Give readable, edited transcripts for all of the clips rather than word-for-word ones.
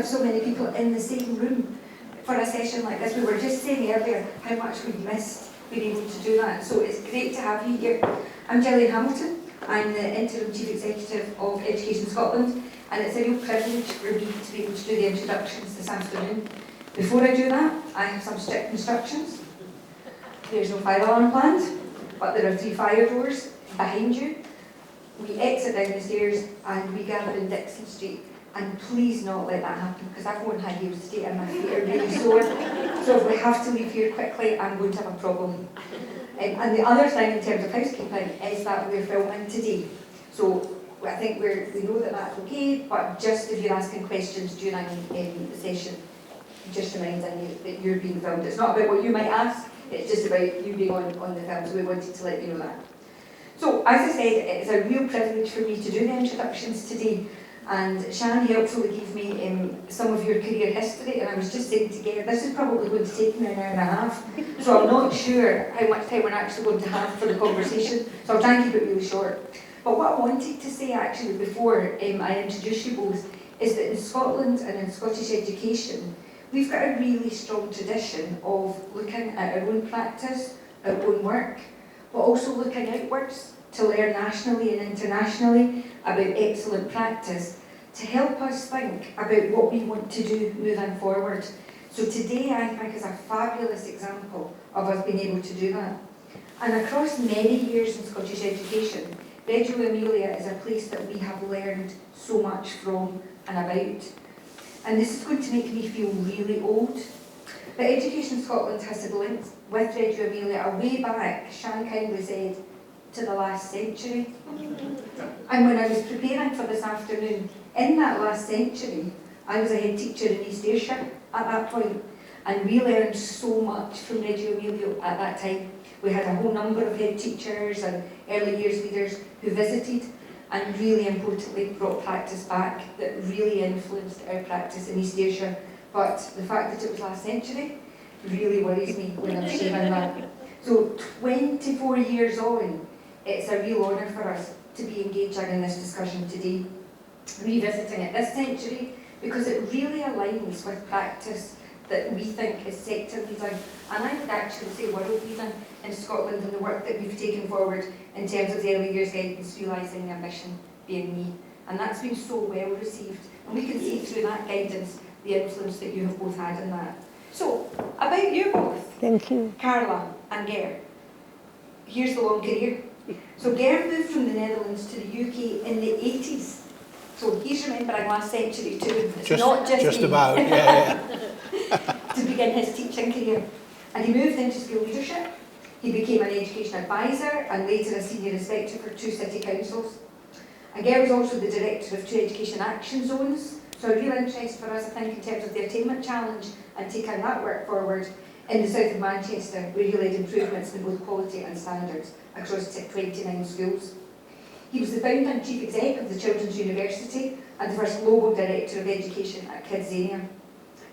so many people in the same room for a session like this. We were just saying earlier how much we've missed being able to do that. So it's great to have you here. I'm Gillian Hamilton. I'm the Interim Chief Executive of Education Scotland, and it's a real privilege for me to be able to do the introductions this afternoon. Before I do that, I have some strict instructions. There's no fire alarm planned, but there are 3 fire doors behind you. We exit down the stairs and we gather in Dixon Street. And please not let that happen, because I've worn high heels today and my feet are really sore. So if we have to leave here quickly, I'm going to have a problem. And the other thing in terms of housekeeping is that we're filming today. So I think we know that that's okay, but just if you're asking questions during the session, just reminding you that you're being filmed. It's not about what you might ask, it's just about you being on the film, so we wanted to let you know that. So, as I said, it's a real privilege for me to do the introductions today, and Shan helpfully gave me some of your career history, and I was just saying together, this is probably going to take me an hour and a half, so I'm not sure how much time we're actually going to have for the conversation, so I'll try and keep it really short. But what I wanted to say actually before I introduce you both is that in Scotland and in Scottish education, we've got a really strong tradition of looking at our own practice, our own work, but also looking outwards to learn nationally and internationally about excellent practice to help us think about what we want to do moving forward. So today I think is a fabulous example of us being able to do that. And across many years in Scottish education, Reggio Emilia is a place that we have learned so much from and about. And this is going to make me feel really old. But Education Scotland has had links with Reggio Emilia a way back, Shan kindly said, to the last century. And when I was preparing for this afternoon, in that last century, I was a head teacher in East Ayrshire at that point, and we learned so much from Reggio Emilia at that time. We had a whole number of head teachers and early years leaders who visited and really importantly brought practice back that really influenced our practice in East Ayrshire. But the fact that it was last century really worries me when I'm sharing that. So 24 years on, it's a real honour for us to be engaging in this discussion today, revisiting it this century, because it really aligns with practice that we think is sector leading, and I would actually say world leading in Scotland, and the work that we've taken forward in terms of the early years guidance, realising the ambition being me. And that's been so well received, and we can see through that guidance the influence that you have both had in that. So, about you both. Thank you. Carla and Ger. Here's the long career. So Ger moved from the Netherlands to the UK in the 80s. So he's remembering last century too. It's not just me. About, yeah. To begin his teaching career. And he moved into school leadership. He became an education advisor and later a senior inspector for 2 city councils. And Ger was also the director of 2 education action zones. So a real interest for us, I think, in terms of the attainment challenge and taking that work forward in the south of Manchester, where he led improvements in both quality and standards across 29 schools. He was the founder and chief exec of the Children's University and the first global director of education at Kidzania,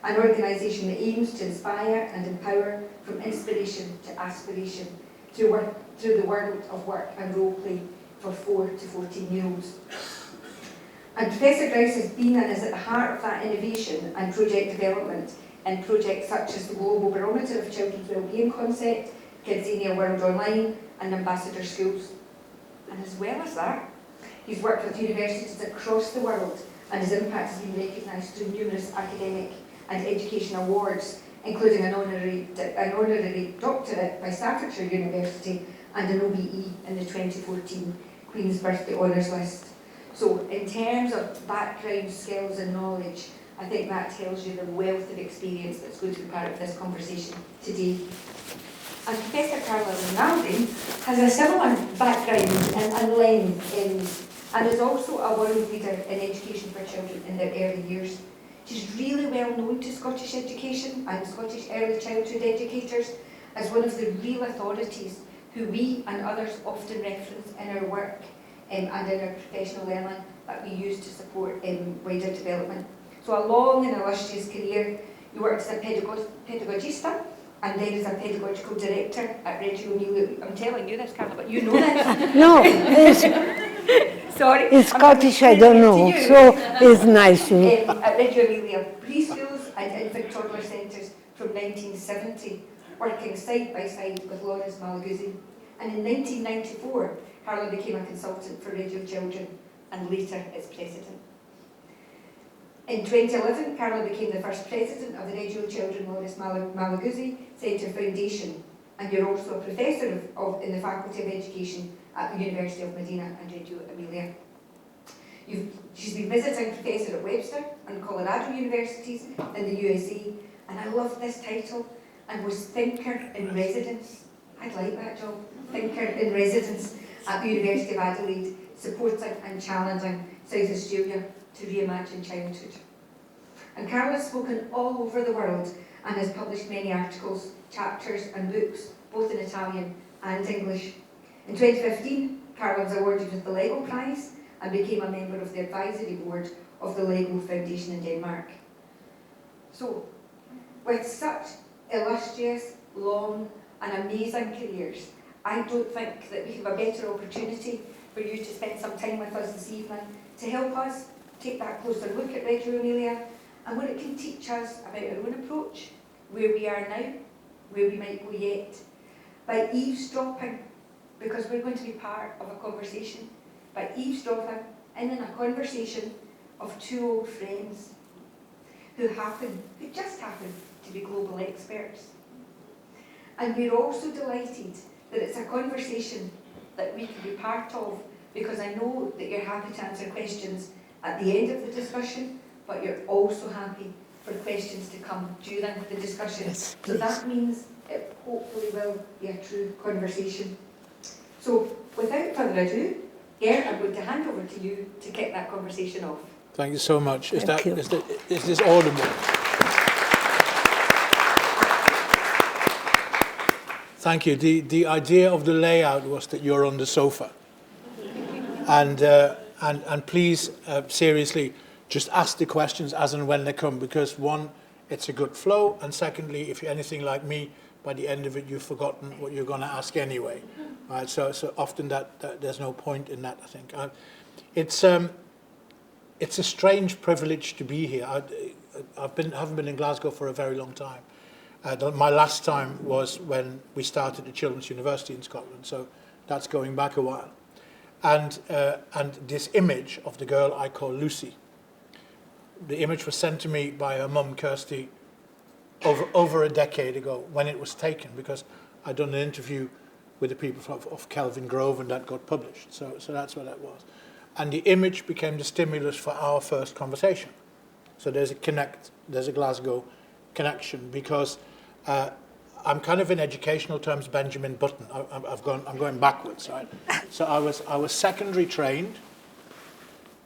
an organisation that aims to inspire and empower from inspiration to aspiration through the world of work and role play for 4 to 14-year-olds. And Professor Graus has been and is at the heart of that innovation and project development in projects such as the Global Barometer of Children's Wellbeing Concept, Kidzania World Online and Ambassador Schools. And as well as that, he's worked with universities across the world and his impact has been recognised through numerous academic and education awards, including an honorary doctorate by Staffordshire University and an OBE in the 2014 Queen's Birthday Honours List. So in terms of background, skills and knowledge, I think that tells you the wealth of experience that's going to be part of this conversation today. And Professor Carla Rinaldi has a similar background and lens and is also a world leader in education for children in their early years. She's really well known to Scottish education and Scottish early childhood educators as one of the real authorities who we and others often reference in our work and in our professional learning that we use to support wider development. So a long and illustrious career. You worked as a pedagogista and then as a pedagogical director at Reggio Emilia. I'm telling you this, Carla, but you know this. No, Sorry. In Scottish, I don't know, so it's nice. At Reggio Emilia, preschools and infant toddler centres from 1970, working side by side with Lawrence Malaguzzi. And in 1994, Carla became a consultant for Reggio Children and later its president. In 2011, Carla became the first president of the Reggio Children Lawrence Malaguzzi Centre Foundation, and you're also a professor in the Faculty of Education at the University of Modena and Reggio Emilia. She's been visiting professor at Webster and Colorado universities in the USA, and I love this title, and was thinker in residence. I'd like that job, thinker in residence at the University of Adelaide, supporting and challenging South Australia to reimagine childhood. And Carla has spoken all over the world and has published many articles, chapters and books, both in Italian and English. In 2015, Carla was awarded with the Lego Prize and became a member of the advisory board of the Lego Foundation in Denmark. So, with such illustrious, long and amazing careers, I don't think that we have a better opportunity for you to spend some time with us this evening to help us take that closer look at Reggio Emilia and what it can teach us about our own approach, where we are now, where we might go yet, by eavesdropping, because we're going to be part of a conversation, by eavesdropping in a conversation of two old friends who just happen to be global experts. And we're also delighted that it's a conversation that we can be part of, because I know that you're happy to answer questions at the end of the discussion, but you're also happy for questions to come during the discussion. Yes, so that means it hopefully will be a true conversation. So without further ado, Gert, I'm going to hand over to you to kick that conversation off. Thank you so much. Is Thank you. Is this audible? Thank you. The idea of the layout was that you're on the sofa. And please, seriously, just ask the questions as and when they come, because one, it's a good flow, and secondly, if you're anything like me, by the end of it, you've forgotten what you're going to ask anyway. Right? So often that there's no point in that, I think. It's a strange privilege to be here. I haven't been in Glasgow for a very long time. My last time was when we started the Children's University in Scotland, so that's going back a while. And this image of the girl I call Lucy, the image was sent to me by her mum, Kirsty, over a decade ago when it was taken, because I'd done an interview with the people of Kelvin Grove and that got published. So that's what that was. And the image became the stimulus for our first conversation. So there's a Glasgow connection, because I'm kind of in educational terms Benjamin Button. I'm going backwards, right? So I was secondary trained,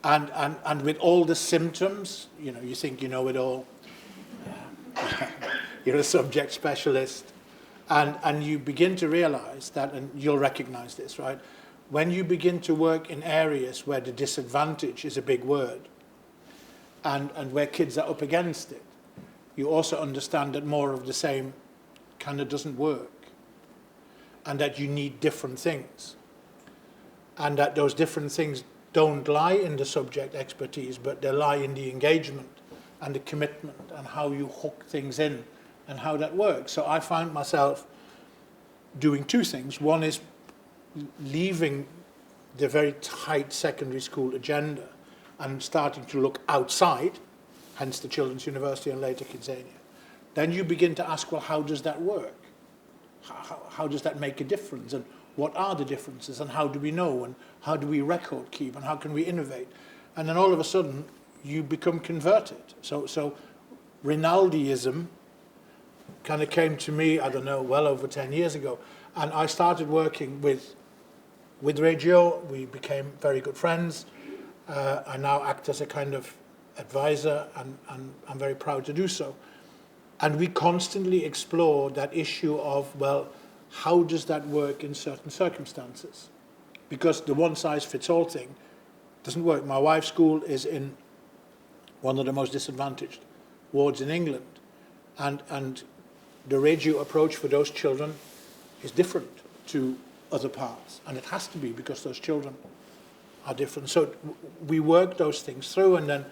and with all the symptoms, you know, you think you know it all. You're a subject specialist, and you begin to realize that, and you'll recognize this, right? When you begin to work in areas where the disadvantage is a big word, and where kids are up against it, you also understand that more of the same kind of doesn't work, and that you need different things, and that those different things don't lie in the subject expertise, but they lie in the engagement and the commitment and how you hook things in and how that works. So I found myself doing two things. One is leaving the very tight secondary school agenda and starting to look outside, hence the Children's University and later Kidzania. Then you begin to ask, well, how does that work? How does that make a difference? And what are the differences? And how do we know? And how do we record keep? And how can we innovate? And then all of a sudden, you become converted. So Rinaldiism kind of came to me, I don't know, well over 10 years ago. And I started working with Reggio. We became very good friends. I now act as a kind of advisor, and I'm very proud to do so. And we constantly explore that issue of, well, how does that work in certain circumstances? Because the one-size-fits-all thing doesn't work. My wife's school is in one of the most disadvantaged wards in England. And the Reggio approach for those children is different to other parts. And it has to be, because those children are different. So we work those things through, and then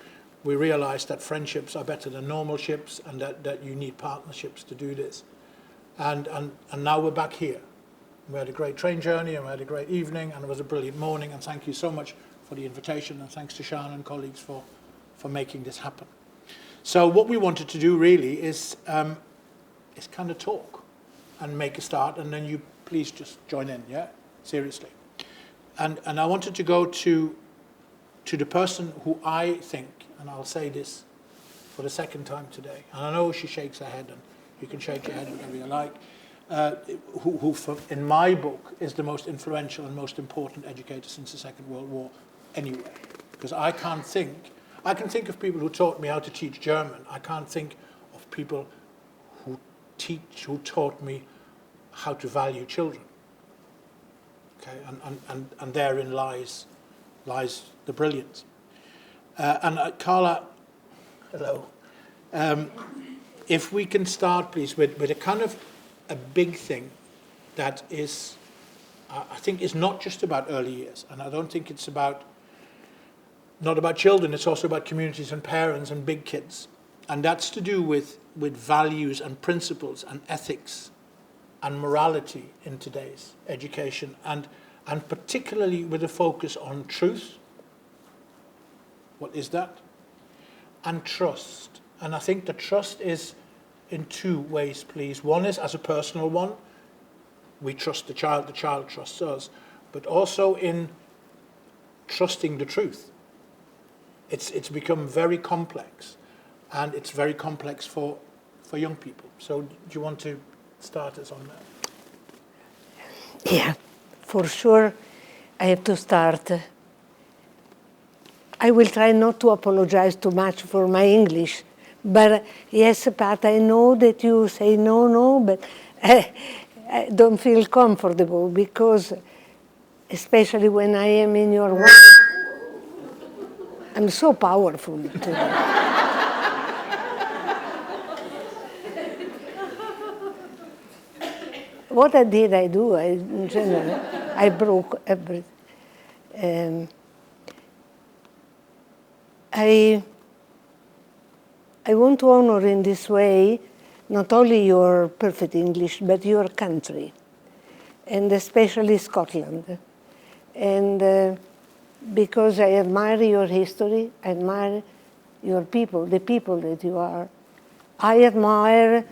we realize that friendships are better than normal ships, and that you need partnerships to do this. And now we're back here. We had a great train journey, and we had a great evening, and it was a brilliant morning, and thank you so much for the invitation, and thanks to Sean and colleagues for making this happen. So what we wanted to do really is kind of talk and make a start, and then you please just join in, yeah? Seriously. And I wanted to go to the person who I think, and I'll say this for the second time today, and I know she shakes her head, and you can shake your head whatever you like, who in my book is the most influential and most important educator since the Second World War anywhere. Because I can think of people who taught me how to teach German. I can't think of people who taught me how to value children. Okay, and therein lies the brilliance. Carla, hello. If we can start, please, with a kind of a big thing that is, I think, is not just about early years, and I don't think it's not about children. It's also about communities and parents and big kids, and that's to do with values and principles and ethics and morality in today's education, and particularly with a focus on truth. What is that? And trust. And I think the trust is in two ways, please. One is as a personal one. We trust the child trusts us. But also in trusting the truth. It's become very complex. And it's very complex for young people. So do you want to start us on that? Yeah, for sure I have to start. I will try not to apologize too much for my English, but yes, Pat, I know that you say no, but I don't feel comfortable because, especially when I am in your world, I'm so powerful today. What I do, in general, I broke everything. I want to honor in this way not only your perfect English, but your country, and especially Scotland. And because I admire your history, I admire your people, the people that you are. I admire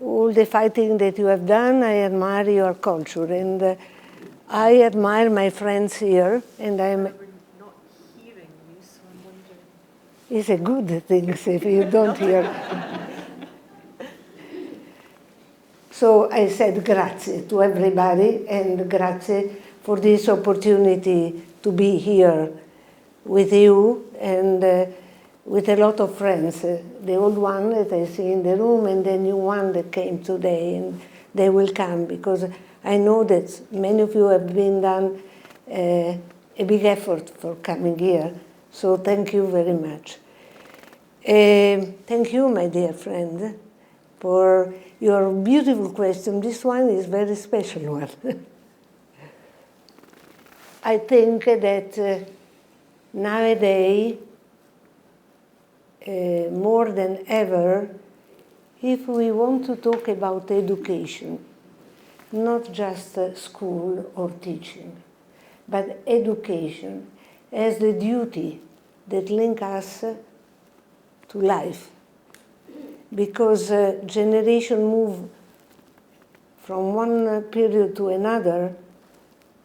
all the fighting that you have done. I admire your culture, and I admire my friends here, and I'm... It's a good thing if you don't hear. So I said grazie to everybody, and grazie for this opportunity to be here with you and with a lot of friends. The old one that I see in the room and the new one that came today, and they will come because I know that many of you have been done a big effort for coming here. So thank you very much. Thank you, my dear friend, for your beautiful question. This one is a very special one. I think that nowadays, more than ever, if we want to talk about education, not just school or teaching, but education as the duty that links us to life, because generation move from one period to another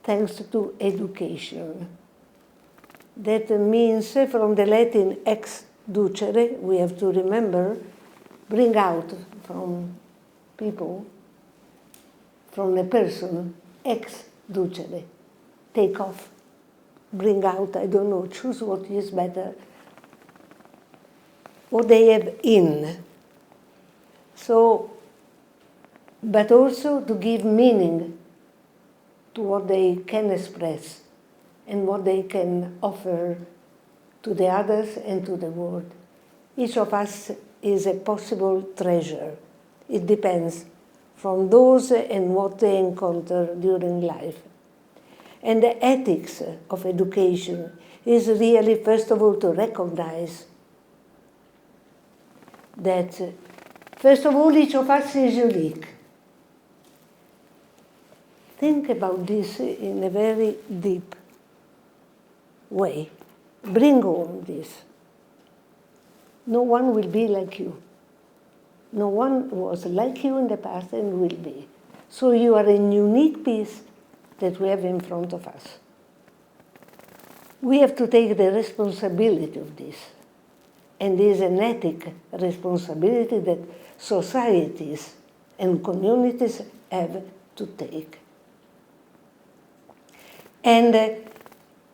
thanks to education. That means from the Latin ex ducere, we have to remember, bring out from people, from a person, ex ducere, take off, bring out, I don't know, choose what is better, what they have in. So, but also to give meaning to what they can express and what they can offer to the others and to the world. Each of us is a possible treasure. It depends from those and what they encounter during life. And the ethics of education is really, first of all, to recognize that, first of all, each of us is unique. Think about this in a very deep way. Bring home this. No one will be like you. No one was like you in the past and will be. So you are a unique piece that we have in front of us. We have to take the responsibility of this. And it is an ethic responsibility that societies and communities have to take. And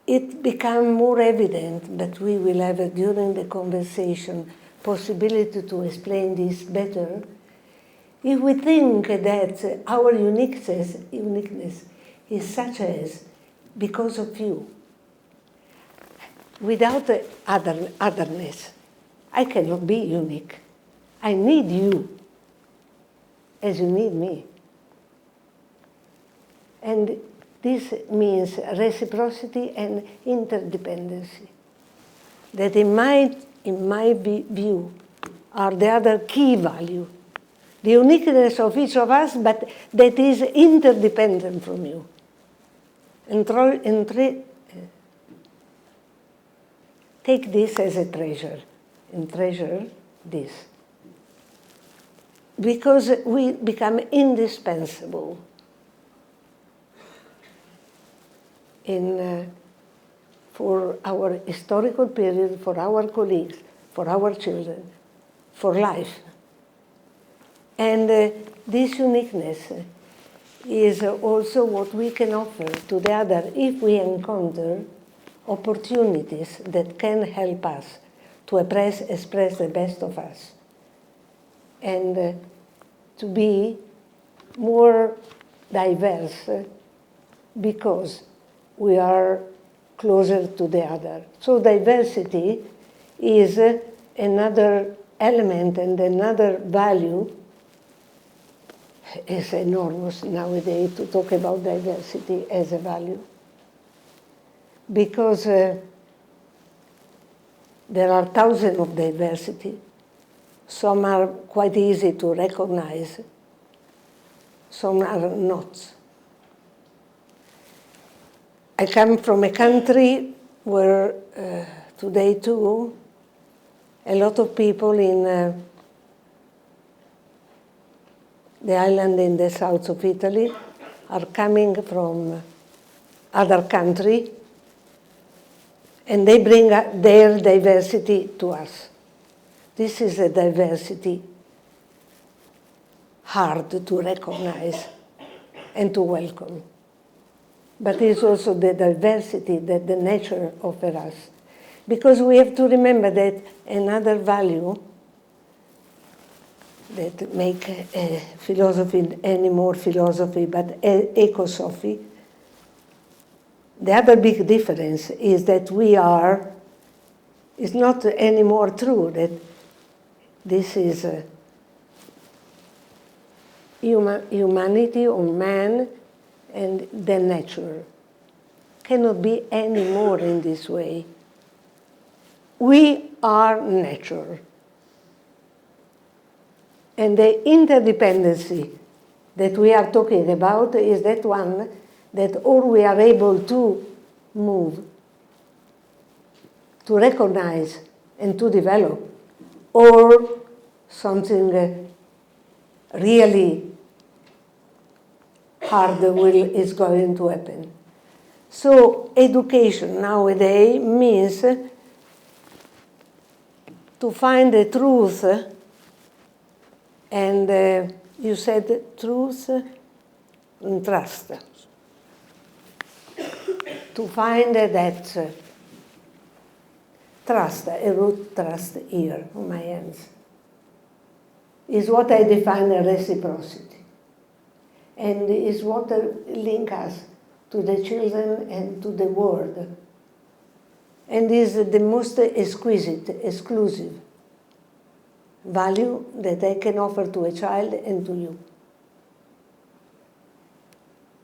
it becomes more evident, but we will have during the conversation possibility to explain this better, if we think that our uniqueness is such as because of you. Without otherness, I cannot be unique. I need you as you need me. And this means reciprocity and interdependency. That in my view are the other key value. The uniqueness of each of us, but that is interdependent from you. Take this as a treasure, and treasure this. Because we become indispensable for our historical period, for our colleagues, for our children, for life. And this uniqueness is also what we can offer to the other if we encounter opportunities that can help us to express the best of us and to be more diverse because we are closer to the other. So diversity is another element and another value. It's enormous nowadays to talk about diversity as a value. Because there are thousands of diversity. Some are quite easy to recognize. Some are not. I come from a country where today too, a lot of people in the island in the south of Italy are coming from other countries, and they bring their diversity to us. This is a diversity hard to recognize and to welcome. But it's also the diversity that the nature offers us. Because we have to remember that another value that make philosophy any more philosophy, but ecosophy, the other big difference is that it's not anymore true that this is humanity or man and the nature. Cannot be any more in this way. We are nature. And the interdependency that we are talking about is that one that or we are able to move, to recognize and to develop, or something really hard is going to happen. So education nowadays means to find the truth, and you said truth and trust. To find that trust, a root trust here on my hands, is what I define as reciprocity. And is what links us to the children and to the world. And is the most exquisite, exclusive value that I can offer to a child and to you.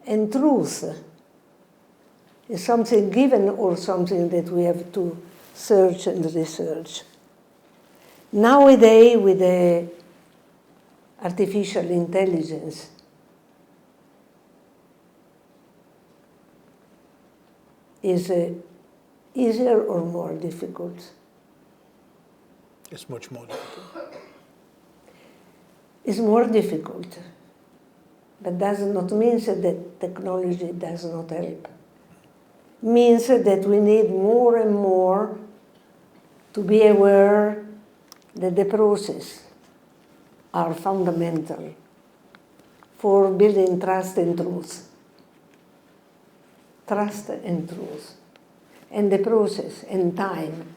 And truth Is something given or something that we have to search and research? Nowadays, with the artificial intelligence, is easier or more difficult? It's much more difficult. It's more difficult, but does not mean that technology does not help. Means that we need more and more to be aware that the process are fundamental for building trust and truth. Trust and truth. And the process and time.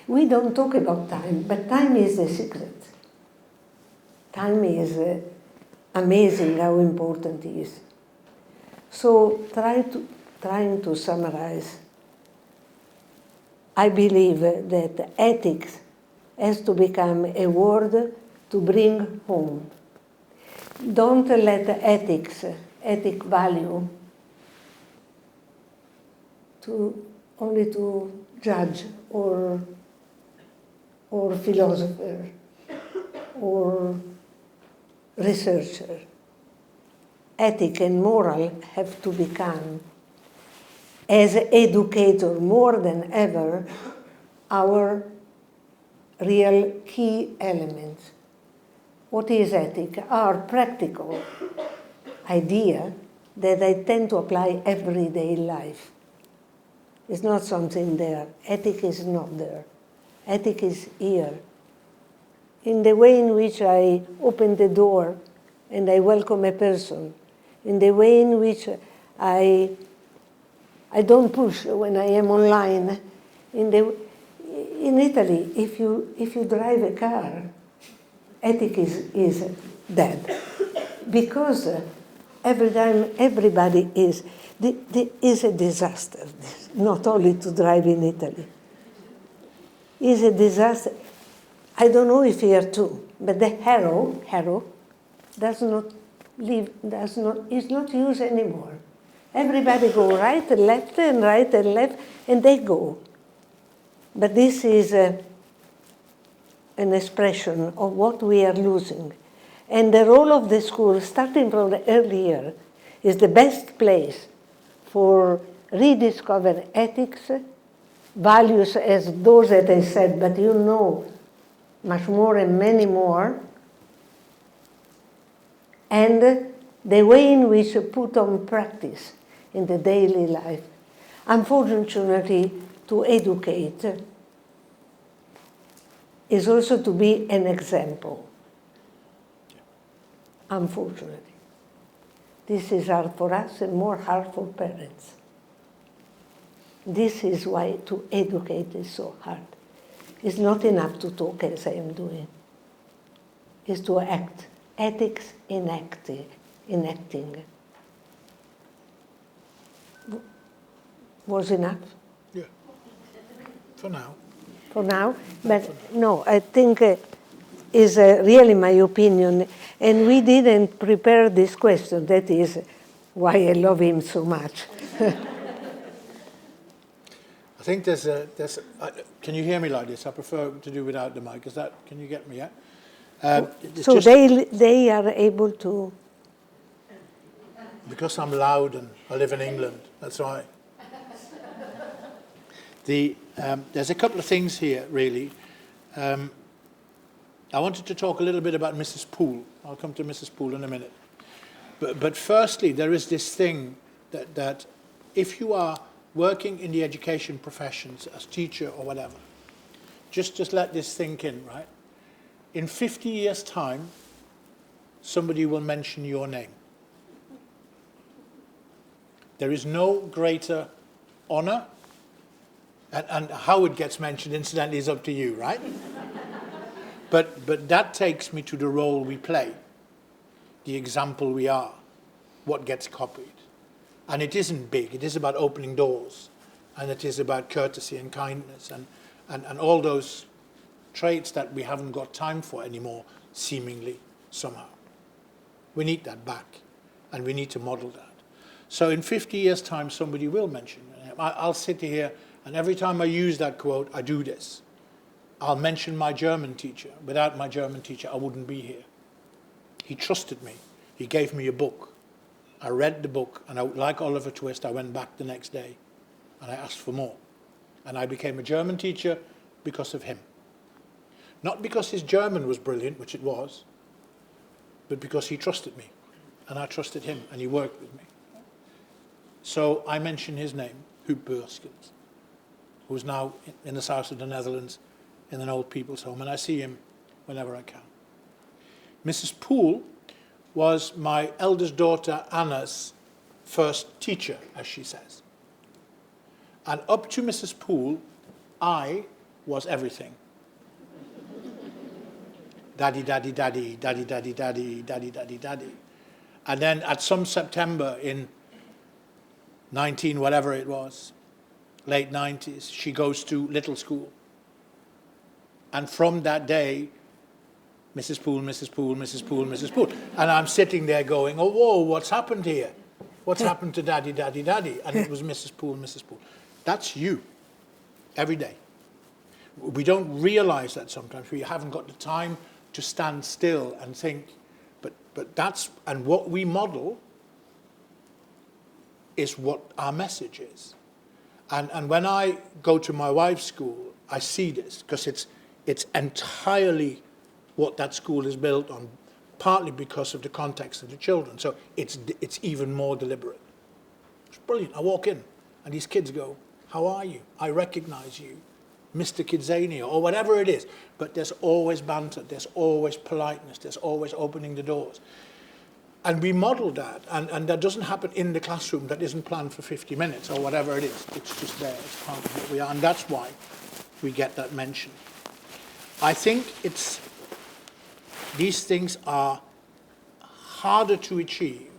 We don't talk about time, but time is the secret. Time is amazing how important it is. So trying to summarize, I believe that ethics has to become a word to bring home. Don't let ethic value, only to judge or philosopher or researcher. Ethic and moral have to become, as educator more than ever, our real key elements. What is ethic? Are practical idea that I tend to apply everyday life. It's not something there. Ethic is not there. Ethic is here. In the way in which I open the door and I welcome a person, in the way in which I don't push when I am online. In Italy, if you drive a car, ethic is dead. Because every time everybody is a disaster, not only to drive in Italy. Is a disaster. I don't know if here too, but the arrow is not used anymore. Everybody go right and left, and they go. But this is an expression of what we are losing. And the role of the school, starting from the early year, is the best place for rediscovering ethics, values as those that I said, but you know much more and many more, and the way in which you put on practice in the daily life. Unfortunately, to educate is also to be an example. Unfortunately. This is hard for us and more hard for parents. This is why to educate is so hard. It's not enough to talk as I am doing. It's to act. Ethics in acting. Was enough? Yeah, for now. For now? But no, I think is really my opinion. And we didn't prepare this question. That is why I love him so much. I think can you hear me like this? I prefer to do without the mic. Can you get me, yeah? So they are able to... Because I'm loud and I live in England, that's why. There's a couple of things here, really. I wanted to talk a little bit about Mrs. Poole. I'll come to Mrs. Poole in a minute. But firstly, there is this thing that if you are working in the education professions as teacher or whatever, just let this sink in, right? In 50 years' time, somebody will mention your name. There is no greater honor, and how it gets mentioned, incidentally, is up to you, right? But that takes me to the role we play, the example we are, what gets copied. And it isn't big. It is about opening doors, and it is about courtesy and kindness and all those traits that we haven't got time for anymore, seemingly, somehow. We need that back, and we need to model that. So in 50 years' time, somebody will mention, him. I'll sit here, and every time I use that quote, I do this. I'll mention my German teacher. Without my German teacher, I wouldn't be here. He trusted me. He gave me a book. I read the book, and like Oliver Twist, I went back the next day, and I asked for more. And I became a German teacher because of him. Not because his German was brilliant, which it was, but because he trusted me, and I trusted him, and he worked with me. So I mention his name, Huub Beurskens, who's now in the south of the Netherlands in an old people's home, and I see him whenever I can. Mrs. Poole was my eldest daughter Anna's first teacher, as she says. And up to Mrs. Poole, I was everything. Daddy, daddy, daddy, daddy, daddy, daddy, daddy, daddy, daddy. And then at some September in 19, whatever it was, late 90s, she goes to little school. And from that day, Mrs. Poole, Mrs. Poole, Mrs. Poole, Mrs. Poole. And I'm sitting there going, oh, whoa, what's happened here? What's happened to daddy, daddy, daddy? And it was Mrs. Poole, Mrs. Poole. That's you, every day. We don't realize that sometimes. We haven't got the time to stand still and think, but that's, and what we model is what our message is. And when I go to my wife's school, I see this, because it's entirely what that school is built on, partly because of the context of the children. So it's even more deliberate. It's brilliant. I walk in, and these kids go, how are you? I recognize you, Mr. Kidzania, or whatever it is. But there's always banter, there's always politeness, there's always opening the doors. And we model that, and that doesn't happen in the classroom. That isn't planned for 50 minutes or whatever it is. It's just there, it's part of what we are, and that's why we get that mention. I think these things are harder to achieve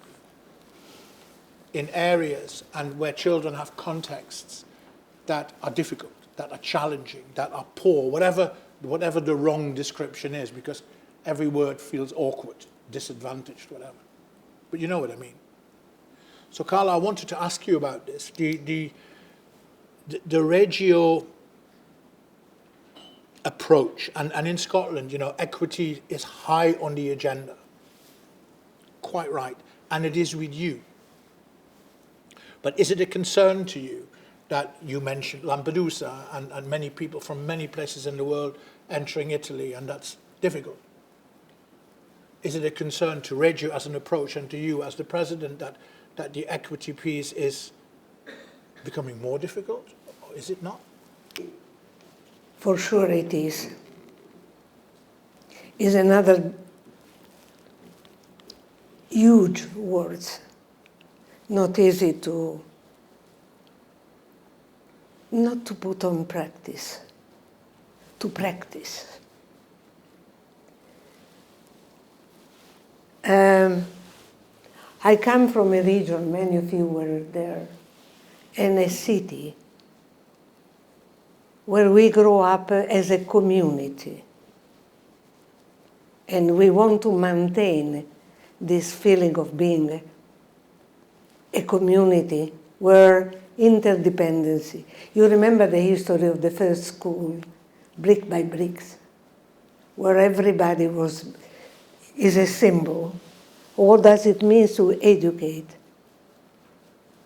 in areas and where children have contexts that are difficult, that are challenging, that are poor, whatever the wrong description is, because every word feels awkward, disadvantaged, whatever. But you know what I mean. So, Carla, I wanted to ask you about this. The Reggio approach, and in Scotland, you know, equity is high on the agenda. Quite right. And it is with you. But is it a concern to you that you mentioned Lampedusa and many people from many places in the world entering Italy, and that's difficult? Is it a concern to Reggio as an approach and to you as the president that the equity piece is becoming more difficult? Or is it not? For sure it is. Is another huge word, not easy not to put on practice, to practice. I come from a region, many of you were there, in a city where we grow up as a community. And we want to maintain this feeling of being a community where interdependency. You remember the history of the first school, brick by bricks, where everybody is a symbol. What does it mean to educate?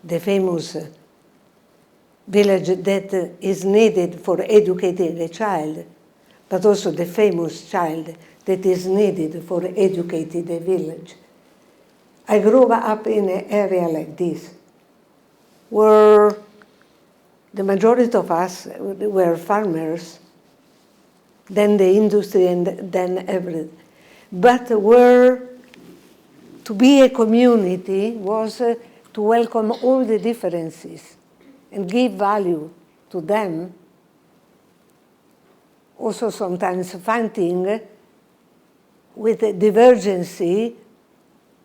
The famous village that is needed for educating a child, but also the famous child that is needed for educating a village. I grew up in an area like this, where the majority of us were farmers, then the industry, and then everything. But where to be a community was to welcome all the differences and give value to them. Also sometimes fighting with a divergency,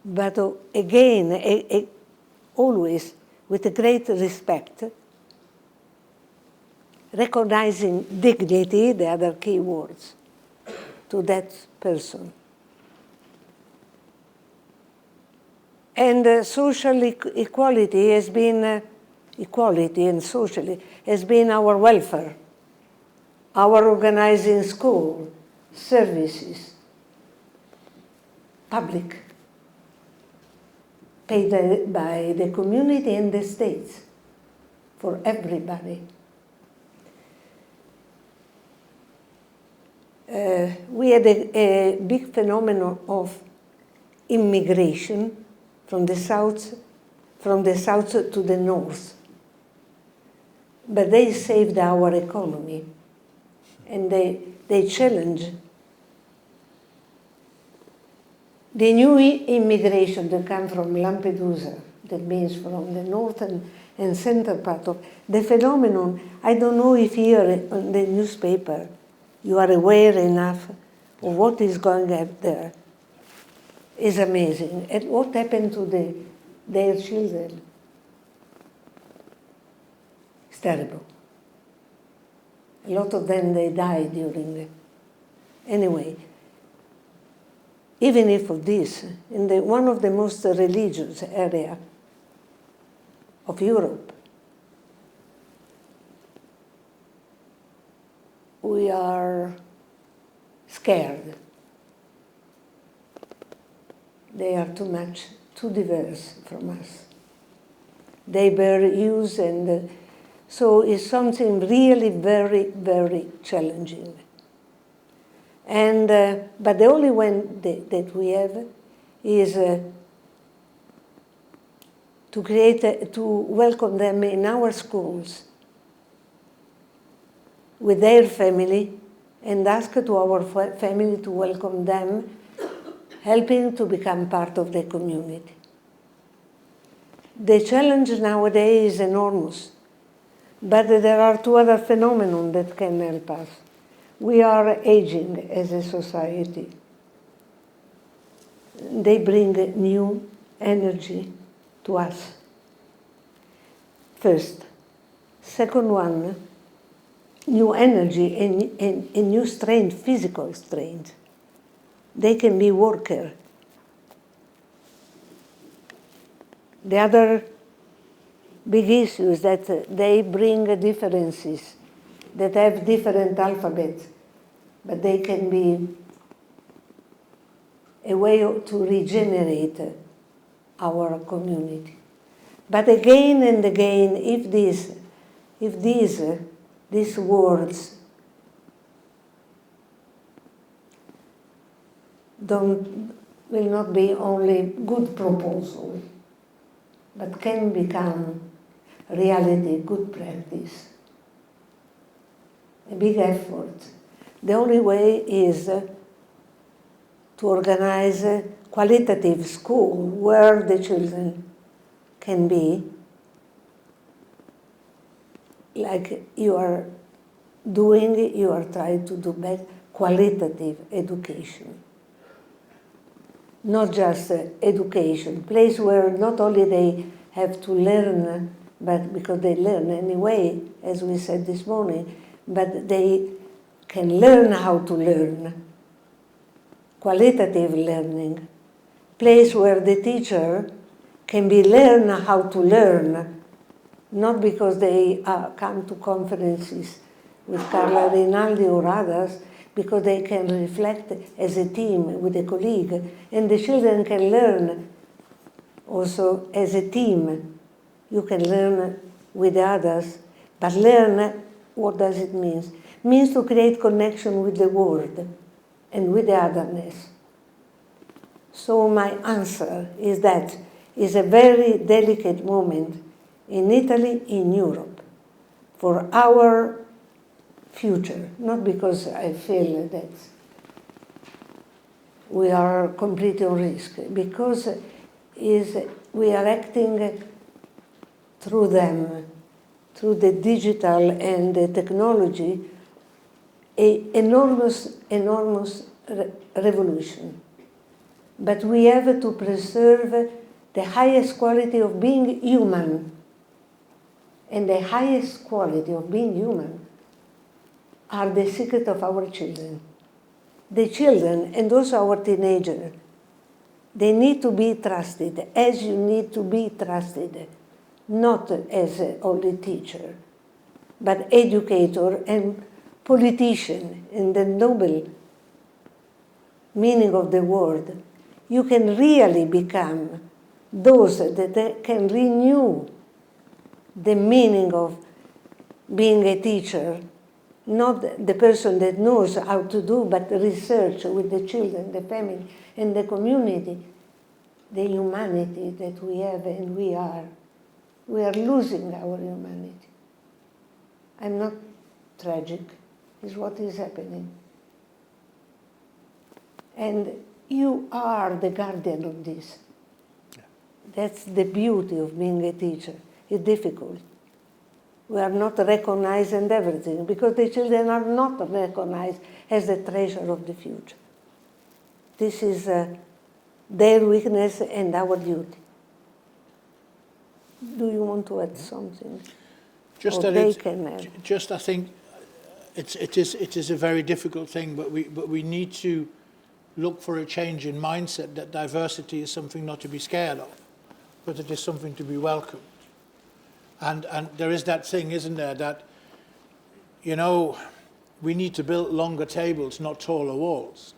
but again, always with a great respect, recognizing dignity, the other key words, to that person. And social equality has been equality and socially has been our welfare, our organizing school, services, public, paid by the community and the states, for everybody. We had a big phenomenon of immigration from the south to the north. But they saved our economy, and they challenged the new immigration that come from Lampedusa, that means from the northern and center part of the phenomenon. I don't know if here on the newspaper you are aware enough of what is going on there. It's amazing. And what happened to their children? It's terrible. A lot of them, they died during. Anyway, even if of this, in one of the most religious area of Europe, we are scared. They are too diverse from us. They bear use, and so it's something really very, very challenging. And but the only one that we have is to welcome them in our schools with their family, and ask to our family to welcome them, helping to become part of the community. The challenge nowadays is enormous, but there are two other phenomena that can help us. We are aging as a society. They bring new energy to us. First. Second one, new energy and new strength, physical strength. They can be worker. The other big issue is that they bring differences that have different alphabets, but they can be a way to regenerate our community. But again and again, if these words will not be only good proposal, but can become reality, good practice, a big effort. The only way is to organize a qualitative school where the children can be, like you are doing, you are trying to do better, qualitative education. Not just education, place where not only they have to learn, but because they learn anyway, as we said this morning, but they can learn how to learn. Qualitative learning. Place where the teacher can be learn how to learn, not because they come to conferences with Carla, Rinaldi or others, because they can reflect as a team with a colleague, and the children can learn also as a team. You can learn with others, but learn, what does it mean? It means to create connection with the world and with the otherness. So my answer is that it's a very delicate moment in Italy, in Europe, for our future, not because I feel that we are completely on risk, because we are acting through them, through the digital and the technology, an enormous revolution. But we have to preserve the highest quality of being human. And the highest quality of being human are the secret of our children. The children, and also our teenagers, they need to be trusted, as you need to be trusted. not as only teacher, but educator and politician in the noble meaning of the word, you can really become those that can renew the meaning of being a teacher, not the person that knows how to do, but research with the children, the family, and the community, the humanity that we have and we are. We are losing our humanity. I'm not tragic, it's what is happening. And you are the guardian of this. That's the beauty of being a teacher. It's difficult. We are not recognized and everything, because the children are not recognized as the treasure of the future. This is their weakness and our duty. Do you want to add something? Just or that they it's, can add? just I think it is a very difficult thing, but we need to look for a change in mindset that diversity is something not to be scared of, but it is something to be welcomed. And there is that thing, isn't there, that, you know, we need to build longer tables, not taller walls.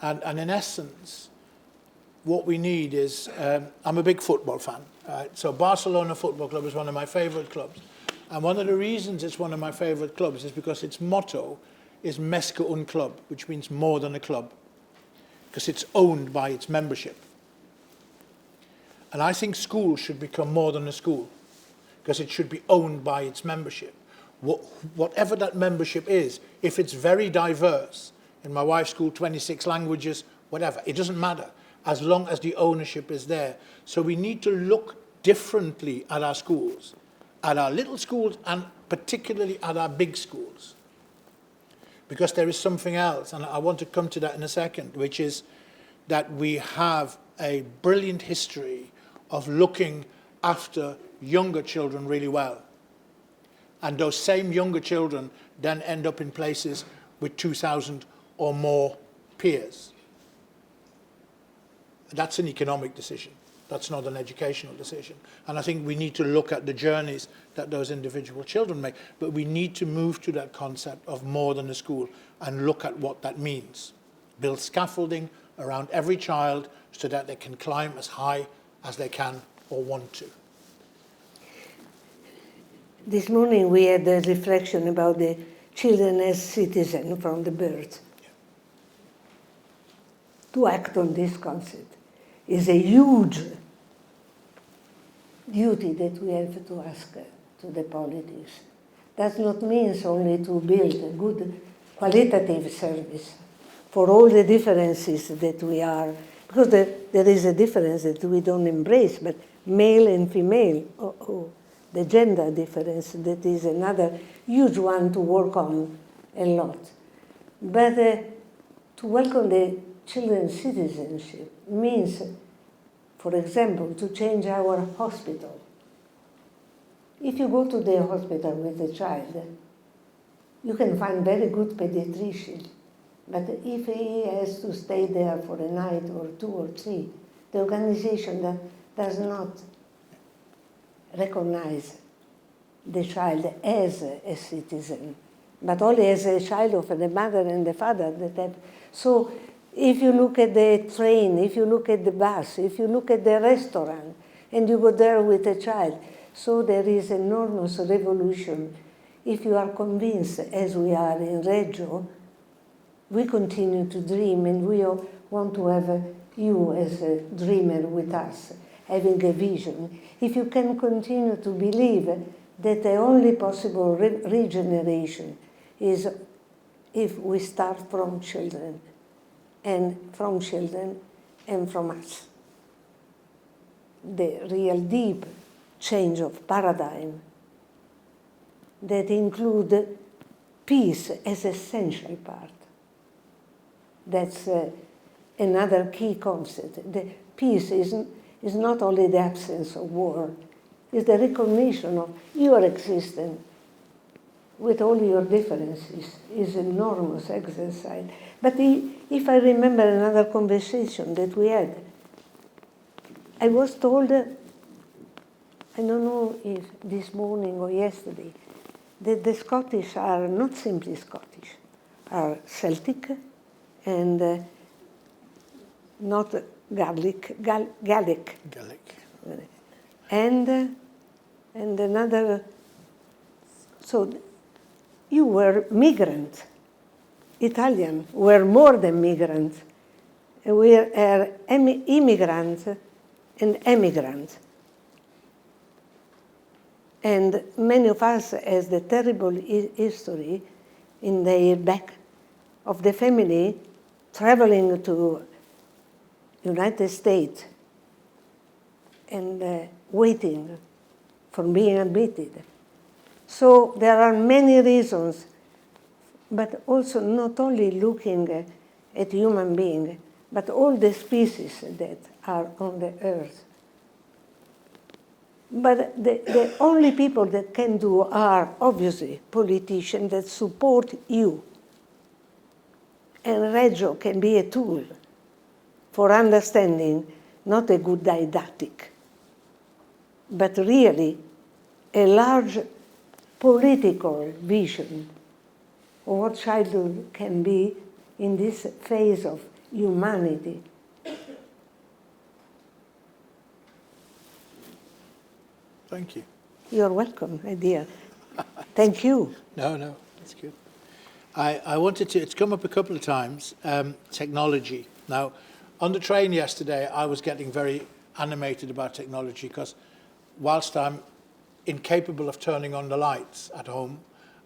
And in essence, what we need is, I'm a big football fan, right? So Barcelona Football Club is one of my favorite clubs. And one of the reasons it's one of my favorite clubs is because its motto is Més que un club, which means more than a club, because it's owned by its membership. And I think schools should become more than a school, because it should be owned by its membership. Whatever that membership is, if it's very diverse, in my wife's school, 26 languages, whatever, it doesn't matter, as long as the ownership is there. So we need to look differently at our schools, at our little schools, and particularly at our big schools. Because there is something else, and I want to come to that in a second, which is that we have a brilliant history of looking after younger children really well. And those same younger children then end up in places with 2,000 or more peers. That's an economic decision. That's not an educational decision. And I think we need to look at the journeys that those individual children make, but we need to move to that concept of more than a school and look at what that means. Build scaffolding around every child so that they can climb as high as they can or want to. This morning we had a reflection about the children as citizens from the birth. Yeah. To act on this concept is a huge duty that we have to ask to the politics. Does not mean only to build a good qualitative service for all the differences that we are, because there is a difference that we don't embrace, but male and female, the gender difference, that is another huge one to work on a lot. But to welcome the children's citizenship means, for example, to change our hospital. If you go to the hospital with a child, you can find very good pediatrician, but if he has to stay there for a night or 2 or 3, the organization that does not recognize the child as a citizen, but only as a child of the mother and the father that have. So if you look at the train, if you look at the bus, if you look at the restaurant, and you go there with a child, so there is enormous revolution. If you are convinced, as we are in Reggio, we continue to dream, and we want to have you as a dreamer with us, having a vision. If you can continue to believe that the only possible regeneration is if we start from children and from us. The real deep change of paradigm that include peace as essential part. That's another key concept. The peace is not only the absence of war, it's the recognition of your existence with all your differences is enormous exercise. But if I remember another conversation that we had, I was told I don't know if this morning or yesterday, that the Scottish are not simply Scottish, are Celtic and not Gaelic, Gaelic. Gaelic. And another, so you were migrant. Italian were more than migrants. We are immigrants and emigrants. And many of us has the terrible history in the back of the family traveling to United States and waiting for being admitted. So there are many reasons, but also not only looking at human being, but all the species that are on the earth. But the only people that can do are obviously politicians that support you. And Reggio can be a tool for understanding, not a good didactic, but really a large political vision of what childhood can be in this phase of humanity. Thank you. You're welcome, my dear. Thank you. No, that's good. I wanted to, it's come up a couple of times, technology. Now, on the train yesterday, I was getting very animated about technology because whilst I'm incapable of turning on the lights at home,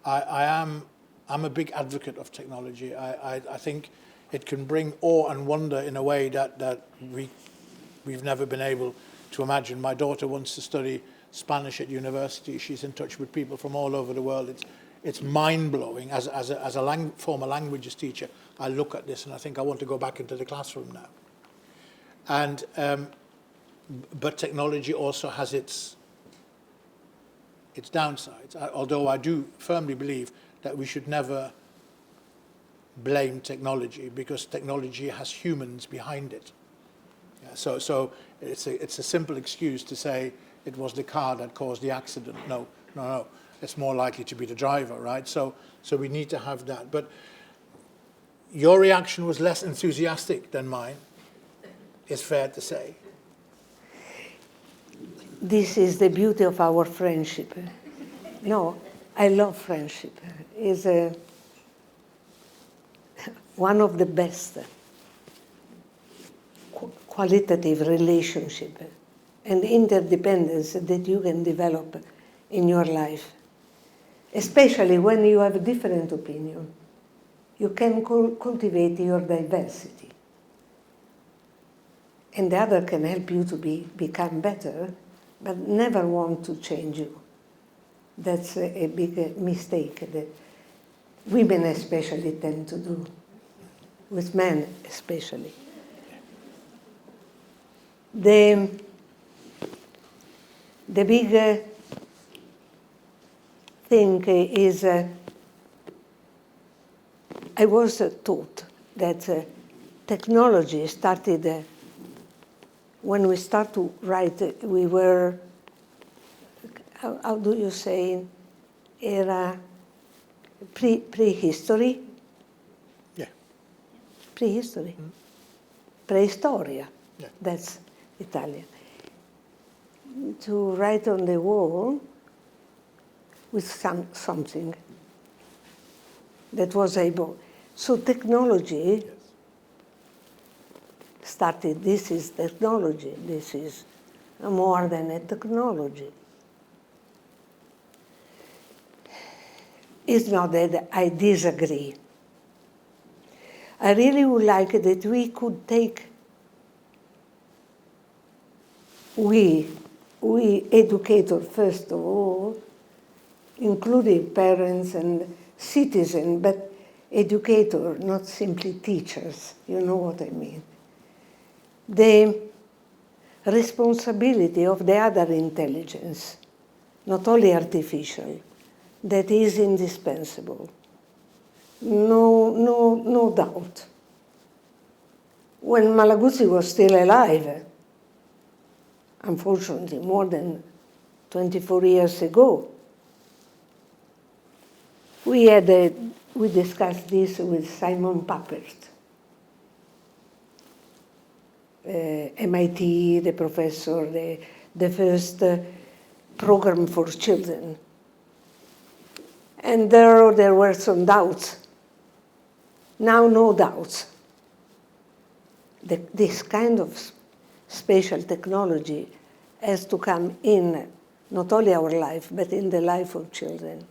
I'm a big advocate of technology. I think it can bring awe and wonder in a way that we've never been able to imagine. My daughter wants to study Spanish at university. She's in touch with people from all over the world. It's mind-blowing. As a former languages teacher, I look at this and I think I want to go back into the classroom now. And but technology also has its downsides. Although I do firmly believe that we should never blame technology because technology has humans behind it. Yeah, so it's a simple excuse to say it was the car that caused the accident. No. It's more likely to be the driver, right? So we need to have that. But your reaction was less enthusiastic than mine, it's fair to say. This is the beauty of our friendship. No, I love friendship. It's one of the best qualitative relationship and interdependence that you can develop in your life, especially when you have a different opinion. You can cultivate your diversity. And the other can help you to become better, but never want to change you. That's a big mistake that women especially tend to do, with men especially. The big thing is, I was taught that technology started when we start to write, we were, how do you say, era prehistory? Yeah. Prehistory. Preistoria. Yeah. That's Italian. To write on the wall with something that was able. So technology started, this is technology, this is more than a technology. It's not that I disagree. I really would like that we could take, we educators first of all, including parents and citizens, but educators, not simply teachers, you know what I mean. The responsibility of the other intelligence, not only artificial, that is indispensable. No doubt. When Malaguzzi was still alive, unfortunately more than 24 years ago. We discussed this with Simon Papert, MIT, the professor, the first program for children. And there were some doubts. Now no doubts. This kind of spatial technology has to come in not only our life, but in the life of children.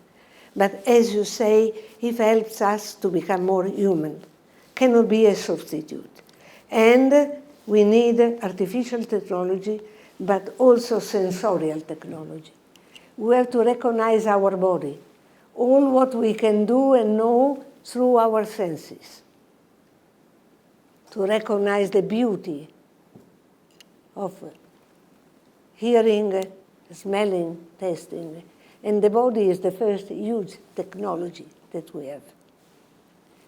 But as you say, it helps us to become more human. Cannot be a substitute. And we need artificial technology, but also sensorial technology. We have to recognize our body, all what we can do and know through our senses, to recognize the beauty of hearing, smelling, tasting. And the body is the first huge technology that we have,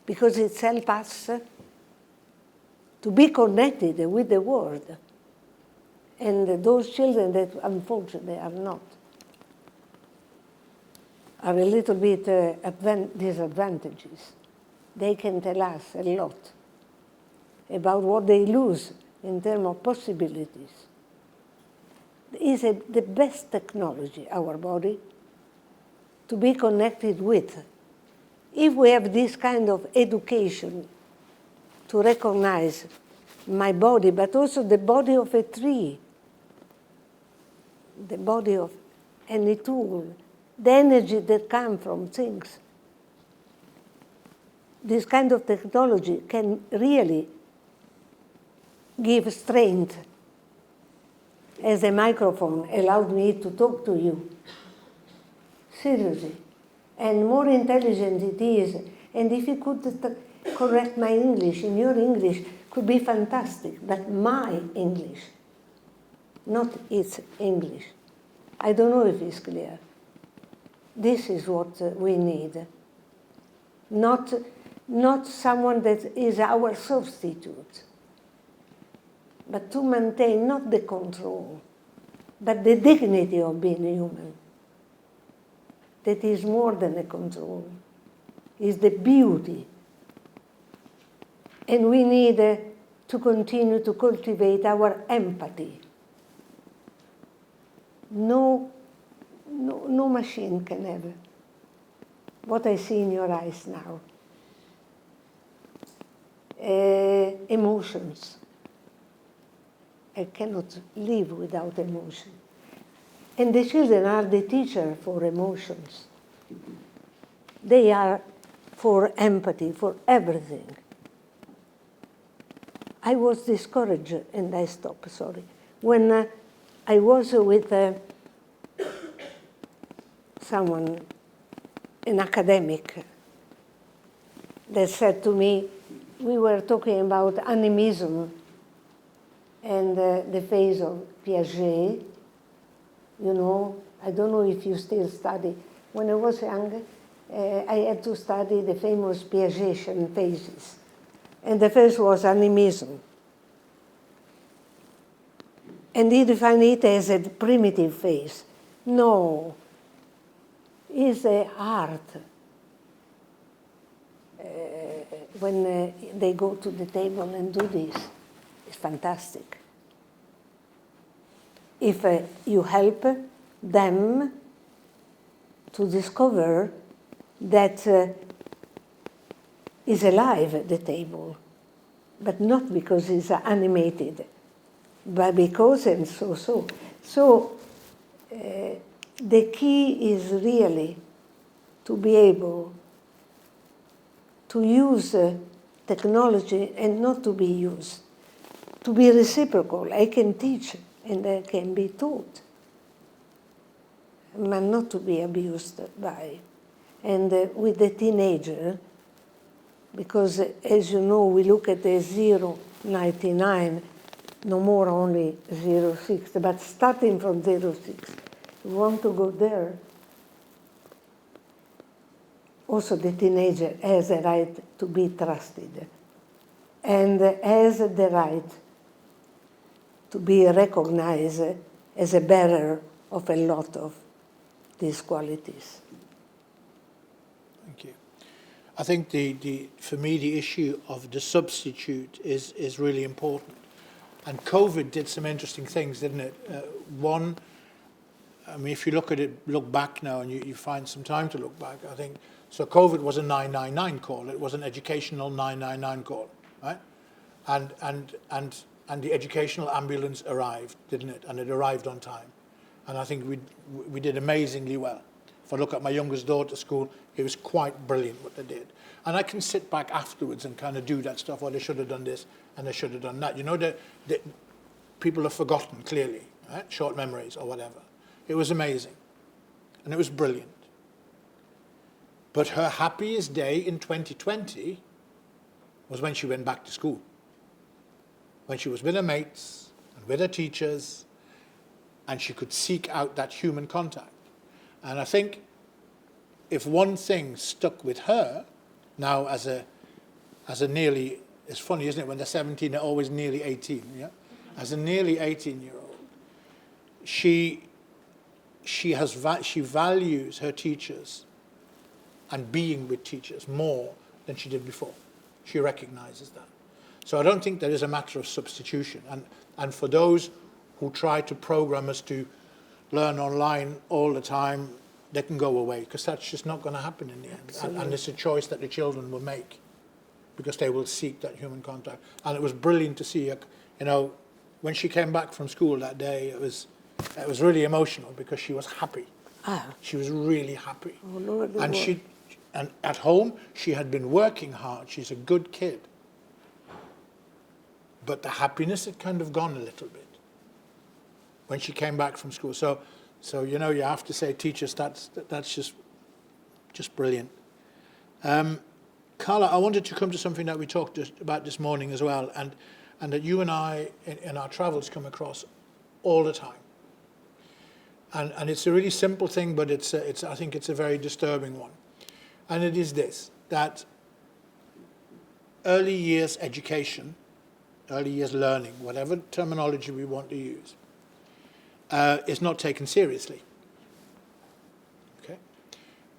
because it helps us to be connected with the world. And those children that unfortunately are not, are a little bit disadvantages. They can tell us a lot about what they lose in terms of possibilities. It's the best technology, our body, to be connected with. If we have this kind of education to recognize my body, but also the body of a tree, the body of any tool, the energy that comes from things. This kind of technology can really give strength. As a microphone allowed me to talk to you. Seriously. And more intelligent it is. And if you could correct my English in your English, could be fantastic. But my English, not its English. I don't know if it's clear. This is what we need. Not someone that is our substitute, but to maintain not the control, but the dignity of being human. That is more than a control, is the beauty. And we need to continue to cultivate our empathy. No machine can have what I see in your eyes now. Emotions. I cannot live without emotion. And the children are the teacher for emotions. They are for empathy, for everything. I was discouraged, and I stopped, sorry. When I was with someone, an academic, that said to me, we were talking about animism and the phase of Piaget. You know, I don't know if you still study. When I was young, I had to study the famous Piagetian phases. And the first was animism. And he defined it as a primitive phase. No, it's the art. When they go to the table and do this, it's fantastic. If you help them to discover that is alive at the table, but not because it's animated, but because and so. So the key is really to be able to use technology and not to be used, to be reciprocal. I can teach and I can be taught, but not to be abused by. And with the teenager, because as you know, we look at the 0.99, no more only 0.6, but starting from 0.6, we want to go there. Also, the teenager has a right to be trusted and has the right to be recognized as a bearer of a lot of these qualities. Thank you. I think for me the issue of the substitute is really important. And COVID did some interesting things, didn't it? One, I mean, if you look back now and you find some time to look back, I think, so COVID was a 999 call. It was an educational 999 call, right? And the educational ambulance arrived, didn't it? And it arrived on time. And I think we did amazingly well. If I look at my youngest daughter's school, it was quite brilliant what they did. And I can sit back afterwards and kind of do that stuff, or they should have done this and they should have done that. You know, that people have forgotten, clearly, right? Short memories or whatever. It was amazing. And it was brilliant. But her happiest day in 2020 was when she went back to school. When she was with her mates and with her teachers, and she could seek out that human contact. And I think if one thing stuck with her, now as a nearly, it's funny, isn't it, when they're 17, they're always nearly 18, yeah? As a nearly 18-year-old, she values her teachers and being with teachers more than she did before. She recognizes that. So I don't think there is a matter of substitution. And for those who try to program us to learn online all the time, they can go away, because that's just not going to happen in the end. And it's a choice that the children will make, because they will seek that human contact. And it was brilliant to see her, you know, when she came back from school that day, it was really emotional, because she was happy. She was really happy. Oh, Lord, and at home, she had been working hard. She's a good kid. But the happiness had kind of gone a little bit when she came back from school. So you know, you have to say, teachers, that's just brilliant. Carla, I wanted to come to something that we talked about this morning as well, and that you and I, in our travels, come across all the time. And it's a really simple thing, but I think it's a very disturbing one. And it is this, that early years education, early years learning, whatever terminology we want to use, is not taken seriously. Okay?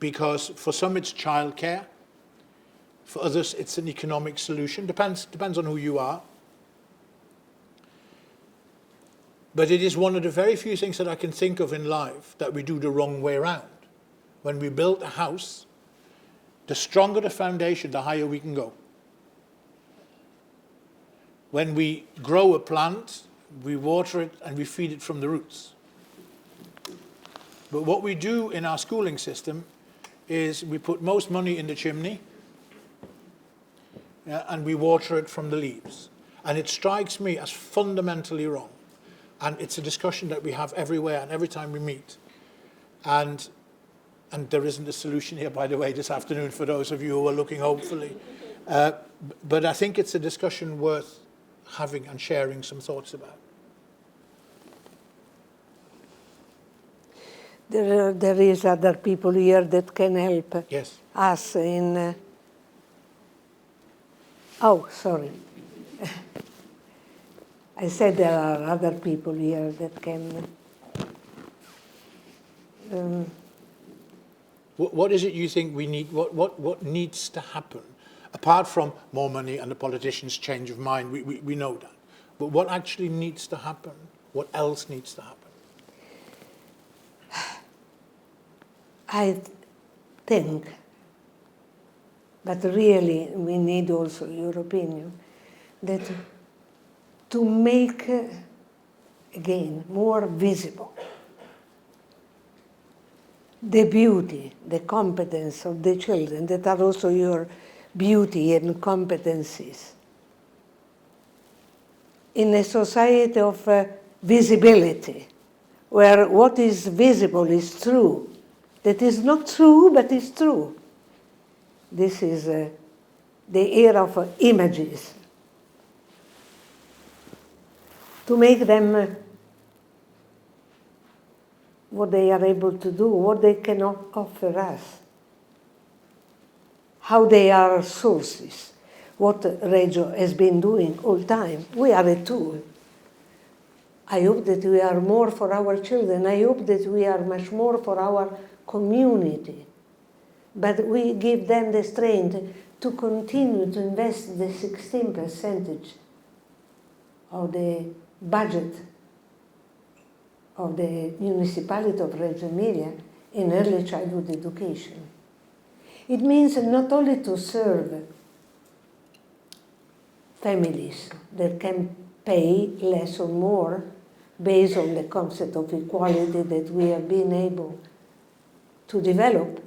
Because for some it's childcare, for others it's an economic solution, depends on who you are. But it is one of the very few things that I can think of in life that we do the wrong way around. When we build a house, the stronger the foundation, the higher we can go. When we grow a plant, we water it and we feed it from the roots. But what we do in our schooling system is we put most money in the chimney, and we water it from the leaves. And it strikes me as fundamentally wrong. And it's a discussion that we have everywhere and every time we meet. And there isn't a solution here, by the way, this afternoon for those of you who are looking, hopefully. But I think it's a discussion worth having and sharing some thoughts about. There is other people here that can help Yes. us in... Oh, sorry. I said there are other people here that can... What is it you think we need, what needs to happen? Apart from more money and the politicians' change of mind, we know that. But what actually needs to happen? What else needs to happen? I think, but really we need also your opinion, that to make, again, more visible the beauty, the competence of the children, that are also your beauty and competencies. In a society of visibility, where what is visible is true, that is not true, but is true. This is the era of images. To make them what they are able to do, what they can offer us, how they are sources, what Reggio has been doing all the time. We are a tool. I hope that we are more for our children. I hope that we are much more for our community. But we give them the strength to continue to invest the 16% of the budget of the municipality of Reggio Emilia in early childhood education. It means not only to serve families that can pay less or more based on the concept of equality that we have been able to develop,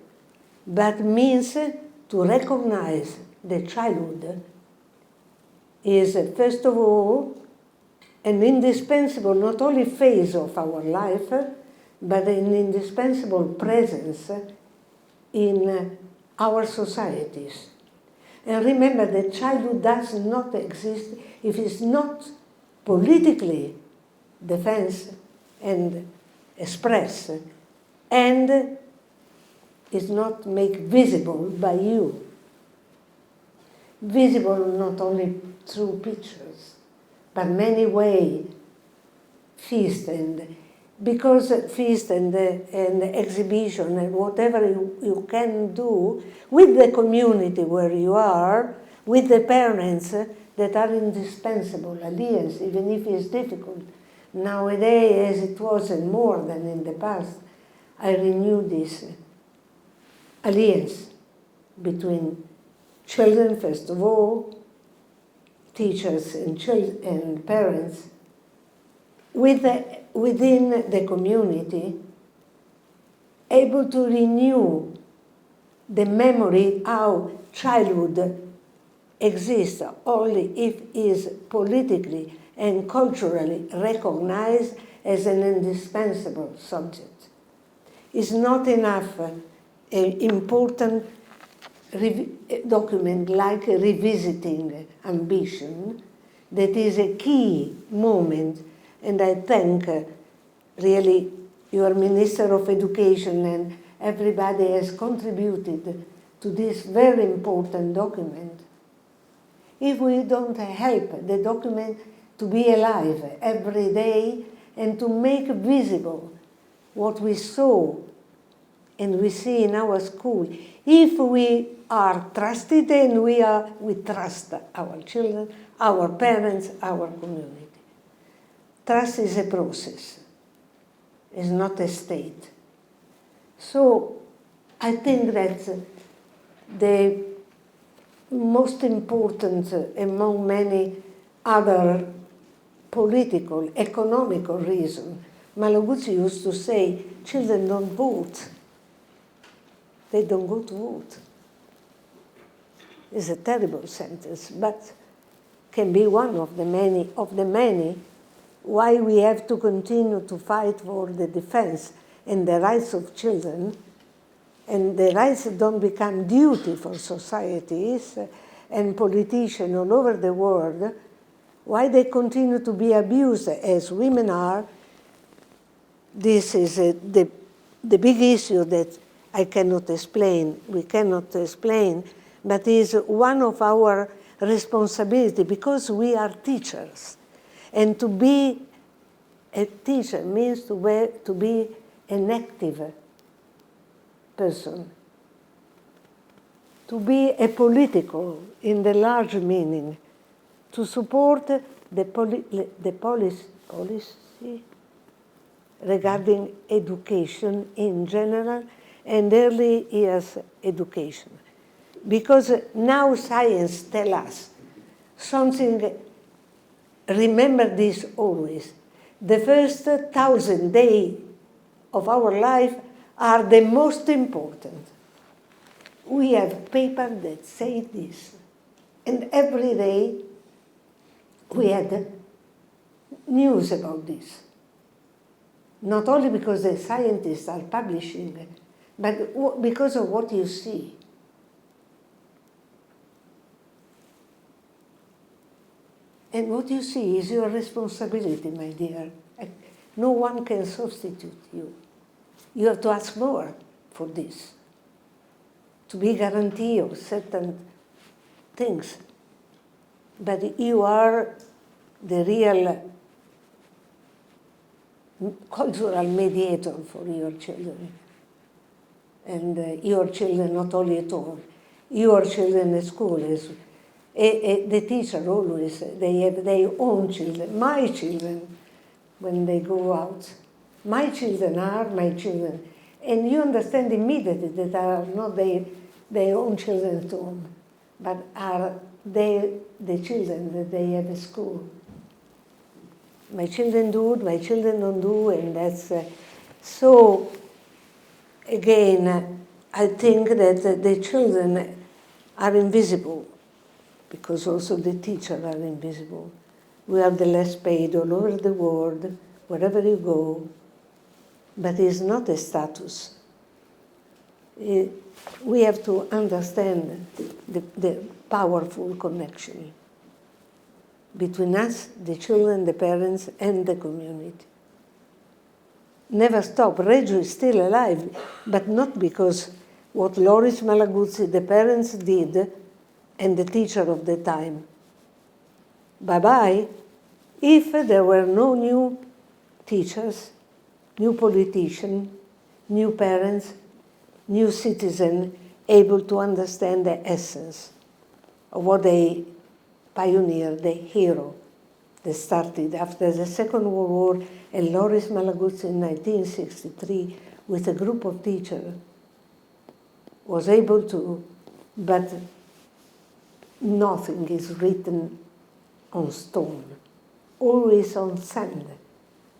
but means to recognize that childhood is, first of all, an indispensable not only phase of our life, but an indispensable presence in our societies. And remember that childhood does not exist if it's not politically defensed and expressed, and is not made visible by you. Visible not only through pictures, but many ways, feast and because feast and exhibition and whatever you can do with the community where you are, with the parents that are indispensable alliance, even if it's difficult. Nowadays, as it was and more than in the past, I renew this alliance between children, first of all, teachers and parents, within the community, able to renew the memory how childhood exists only if it is politically and culturally recognized as an indispensable subject. It's not enough an important document like Revisiting Ambition that is a key moment, and I thank really your Minister of Education and everybody has contributed to this very important document. If we don't help the document to be alive every day and to make visible what we saw and we see in our school, if we are trusted and we trust our children, our parents, our community. Trust is a process, it's not a state. So I think that the most important among many other political, economical reasons, Malaguzzi used to say, children don't vote. They don't go to vote. It's a terrible sentence, but can be one of the many why we have to continue to fight for the defense and the rights of children, and the rights don't become duty for societies and politicians all over the world, why they continue to be abused as women are. This is the big issue that I cannot explain, we cannot explain, but is one of our responsibility because we are teachers. And to be a teacher means to be an active person, to be a political in the large meaning, to support the policy regarding education in general and early years education. Because now science tells us something, remember this always, the first 1,000 days of our life are the most important. We have papers that say this. And every day we had news about this. Not only because the scientists are publishing, but because of what you see. And what you see is your responsibility, my dear. No one can substitute you. You have to ask more for this, to be guaranteed of certain things. But you are the real cultural mediator for your children. And your children not only at home, your children at school is the teacher always, they have their own children, my children, when they go out. My children are my children. And you understand immediately that are not their own children at home, but are the children that they have at school. My children do it, my children don't do, and that's... so, again, I think that the children are invisible, because also the teachers are invisible. We are the less paid all over the world, wherever you go, but it's not a status. We have to understand the powerful connection between us, the children, the parents, and the community. Never stop. Reggio is still alive, but not because what Loris Malaguzzi, the parents, did, and the teacher of the time. Bye-bye. If there were no new teachers, new politicians, new parents, new citizens able to understand the essence of what they pioneered, the hero that started after the Second World War, and Loris Malaguzzi in 1963 with a group of teachers was able to, but nothing is written on stone, always on sand.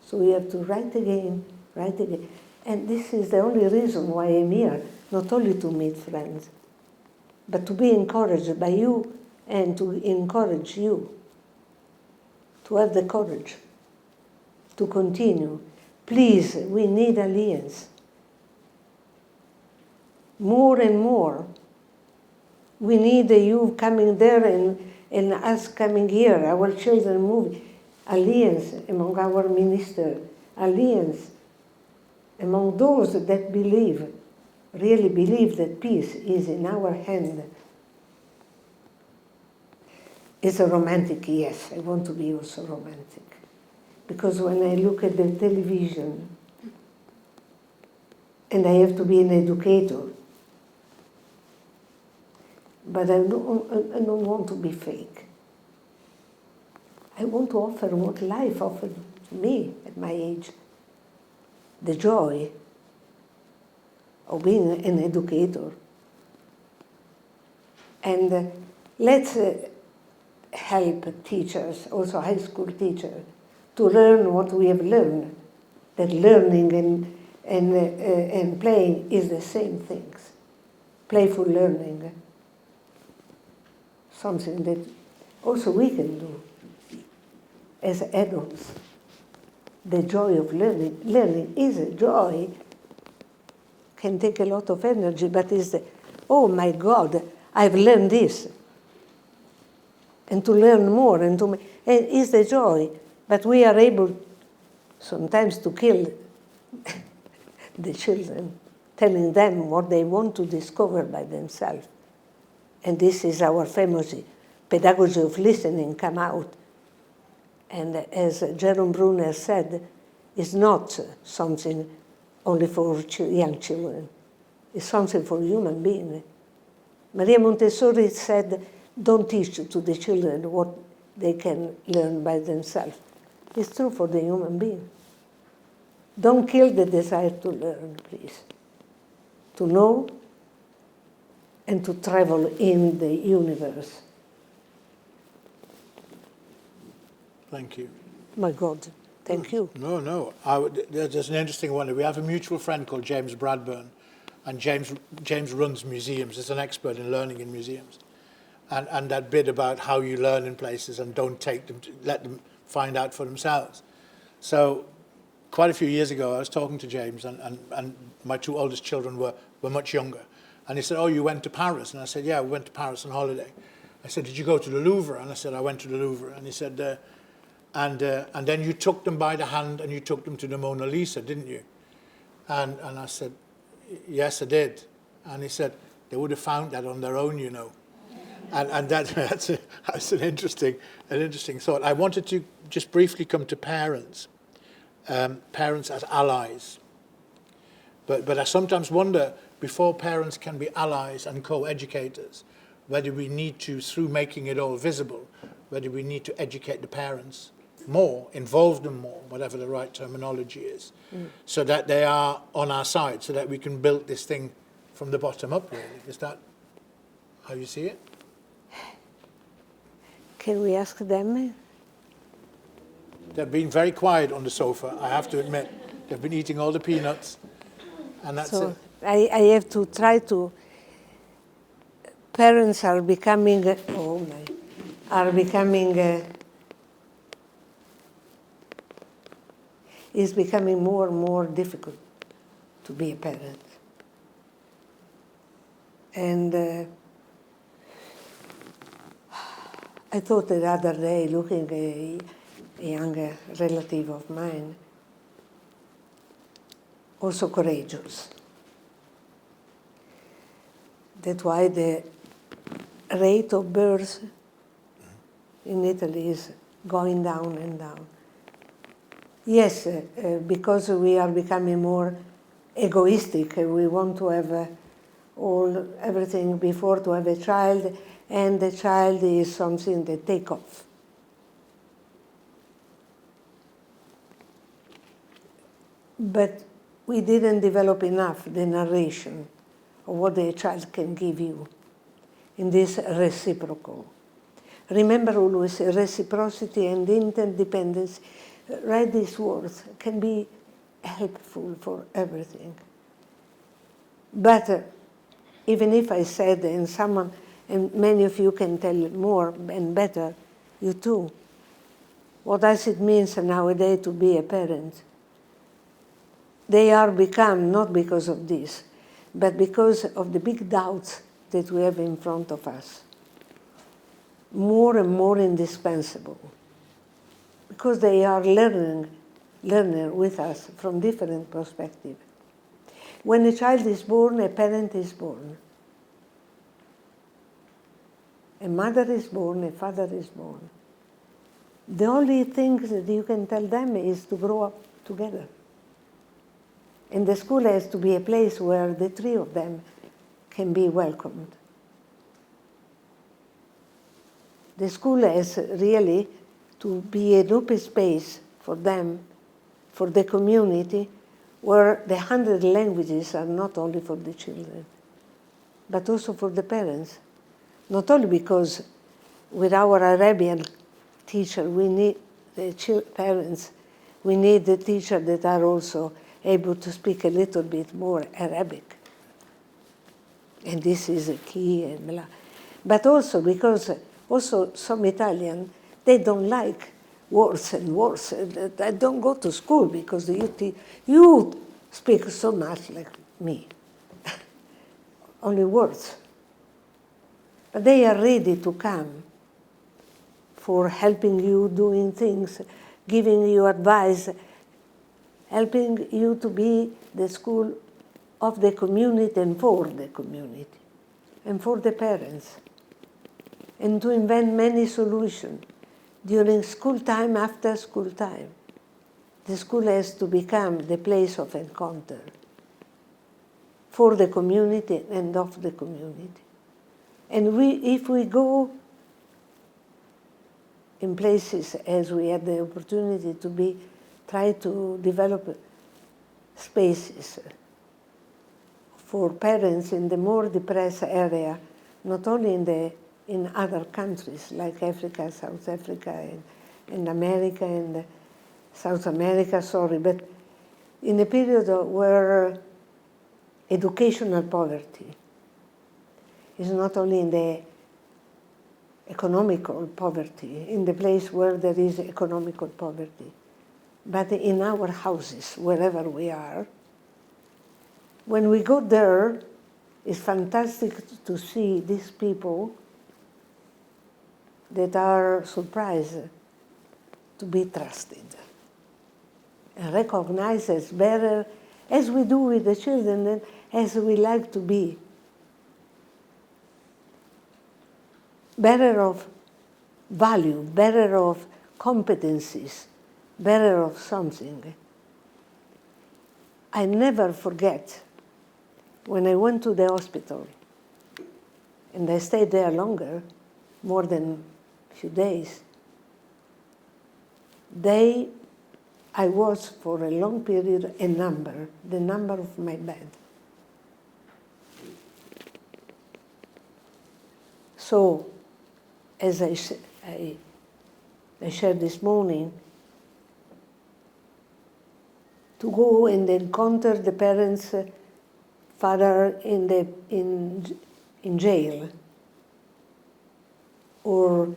So we have to write again, write again. And this is the only reason why I'm here, not only to meet friends, but to be encouraged by you and to encourage you to have the courage to continue. Please, we need alliance. More and more. We need you coming there and us coming here, our children moving. Alliance among our ministers, alliance among those that believe, really believe that peace is in our hand. It's a romantic, yes, I want to be also romantic. Because when I look at the television, and I have to be an educator, but I don't want to be fake. I want to offer what life offered to me at my age. The joy of being an educator. And let's help teachers, also high school teachers, to learn what we have learned, that learning and playing is the same things. Playful learning, something that also we can do as adults. The joy of learning. Learning is a joy, can take a lot of energy, but is the, oh my God, I've learned this. And to learn more, and is the joy. But we are able sometimes to kill the children, telling them what they want to discover by themselves. And this is our famous pedagogy of listening come out. And as Jerome Brunner said, it's not something only for young children. It's something for human beings. Maria Montessori said, don't teach to the children what they can learn by themselves. It's true for the human being. Don't kill the desire to learn, please. To know and to travel in the universe. Thank you. My God, thank you. No. There's an interesting one. We have a mutual friend called James Bradburn, and James runs museums. He's an expert in learning in museums. And that bit about how you learn in places and don't take them, let them find out for themselves. So quite a few years ago, I was talking to James, and my two oldest children were much younger. And he said, oh, you went to Paris? And I said, yeah, we went to Paris on holiday. I said, did you go to the Louvre? And I said, I went to the Louvre. And he said, and then you took them by the hand and you took them to the Mona Lisa, didn't you? And I said, yes, I did. And he said, they would have found that on their own, you know. And that's an interesting thought. I wanted to just briefly come to parents. parents as allies. But I sometimes wonder, before parents can be allies and co-educators, whether we need to, through making it all visible, whether we need to educate the parents more, involve them more, whatever the right terminology is, so that they are on our side, so that we can build this thing from the bottom up, really. Is that how you see it? Can we ask them? They've been very quiet on the sofa, I have to admit. They've been eating all the peanuts, and that's So it. I have to try to. Parents are becoming, it's becoming more and more difficult to be a parent. And I thought the other day, looking at a younger relative of mine, also courageous. That's why the rate of birth in Italy is going down and down. Yes, because we are becoming more egoistic, we want to have everything before to have a child, and the child is something that take off. But we didn't develop enough the narration of what the child can give you in this reciprocal. Remember always reciprocity and interdependence. Write these words, can be helpful for everything. But even if I said, and many of you can tell more and better, you too, what does it mean nowadays to be a parent? They are become, not because of this, but because of the big doubts that we have in front of us, more and more indispensable, because they are learning with us from different perspectives. When a child is born, a parent is born. A mother is born, a father is born. The only thing that you can tell them is to grow up together. And the school has to be a place where the three of them can be welcomed. The school has really to be an open space for them, for the community, where the 100 languages are not only for the children, but also for the parents. Not only because with our Arabian teacher, we need the parents, we need the teachers that are also able to speak a little bit more Arabic. And this is a key, and blah. But also because also some Italian, they don't like words and words. They don't go to school because you speak so much like me. Only words. But they are ready to come for helping you doing things, giving you advice, helping you to be the school of the community and for the community and for the parents, and to invent many solutions during school time, after school time. The school has to become the place of encounter for the community and of the community. And if we go in places as we had the opportunity to try to develop spaces for parents in the more depressed area, not only in other countries like Africa, South Africa, and America, and South America, but in a period where educational poverty is not only in the economical poverty, in the place where there is economical poverty, but in our houses, wherever we are. When we go there, it's fantastic to see these people that are surprised to be trusted and recognized as better, as we do with the children and as we like to be. Better of value, better of competencies, better of something. I never forget when I went to the hospital, and I stayed there longer, more than a few days. I was for a long period the number of my bed. So, as I shared this morning, to go and encounter the parents' father in jail, or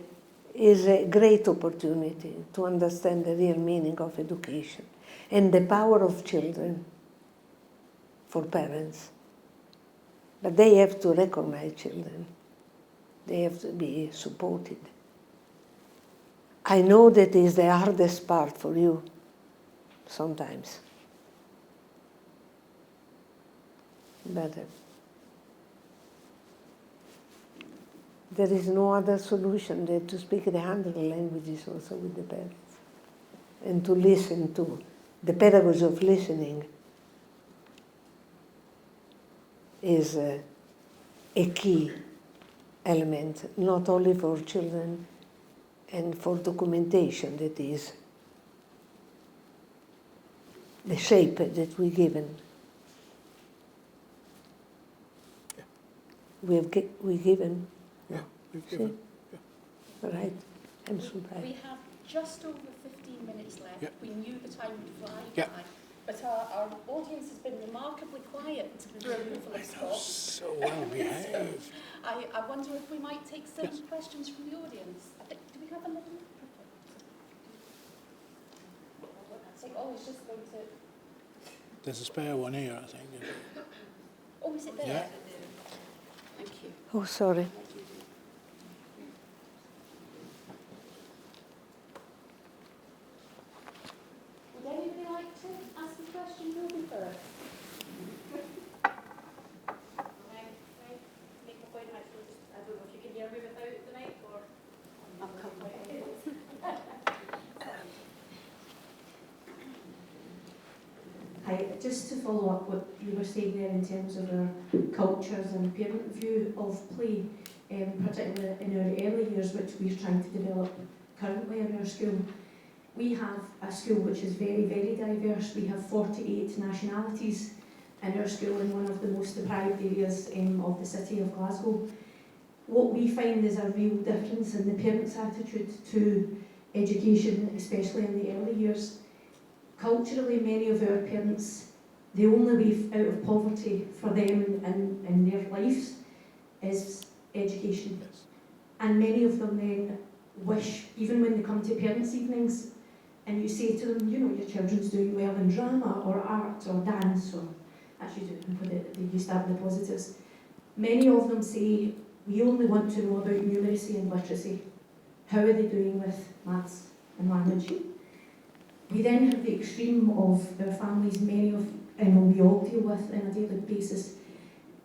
is a great opportunity to understand the real meaning of education and the power of children for parents. But they have to recognize children. They have to be supported. I know that is the hardest part for you sometimes. But there is no other solution than to speak the 100 languages also with the parents and to listen to. The pedagogy of listening is a key element, not only for children and for documentation, that is the shape that we given. We given. Yeah, we've given. Yeah. Right. I'm surprised. We have just over 15 minutes left. Yep. We knew the time would fly Yep. by. But our audience has been remarkably quiet for a roomful of Scots. So well behaved. I wonder if we might take some questions from the audience. Do we have a little microphone? I think, it's just going to... There's a spare one here, I think. Oh, is it there? Yeah. Thank you. Oh, sorry. Would anybody like to ask a question? Who'll be first? I don't know if you can hear me without the mic or... I'll come with it. Hi, just to follow up what you were saying there in terms of our cultures and parent view of play, particularly in our early years, which we're trying to develop currently in our school. We have a school which is very, very diverse. We have 48 nationalities in our school in one of the most deprived areas of the city of Glasgow. What we find is a real difference in the parents' attitude to education, especially in the early years. Culturally, many of our parents, the only way out of poverty for them in their lives is education. Yes. And many of them then wish, even when they come to parents' evenings, and you say to them, you know, your children's doing well in drama or art or dance, or actually they used to have the positives. Many of them say, we only want to know about numeracy and literacy. How are they doing with maths and language? We then have the extreme of our families, many of, and we all deal with on a daily basis,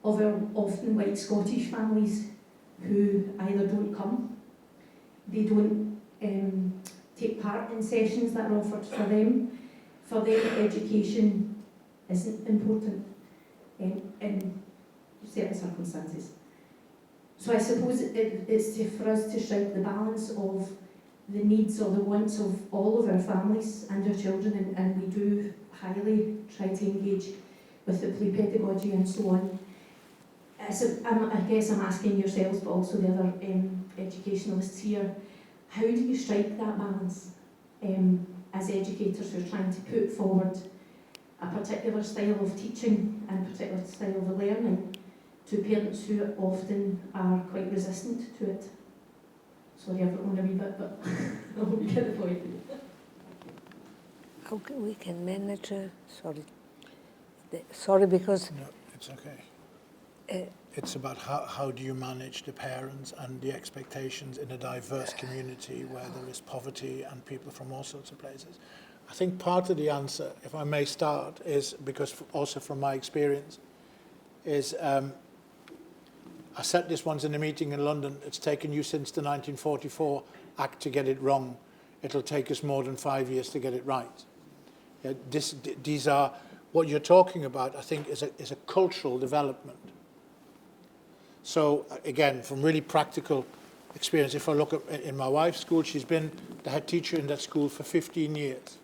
of our often white Scottish families who either don't come, they don't take part in sessions that are offered for them. For them, education isn't important in certain circumstances. So I suppose it's for us to strike the balance of the needs or the wants of all of our families and our children, and we do highly try to engage with the play pedagogy and so on. So I guess I'm asking yourselves, but also the other educationalists here, how do you strike that balance as educators who are trying to put forward a particular style of teaching and a particular style of learning to parents who often are quite resistant to it? Sorry, I've got on a wee bit, but I hope you get the point. How we can manage, sorry, because... No, it's okay. It's about how do you manage the parents and the expectations in a diverse community where there is poverty and people from all sorts of places. I think part of the answer, if I may start, is because also from my experience, is I said this once in a meeting in London, it's taken you since the 1944 Act to get it wrong. It'll take us more than 5 years to get it right. These are, what you're talking about, I think, is a cultural development. So again, from really practical experience, if I look at in my wife's school, she's been the head teacher in that school for 15 years.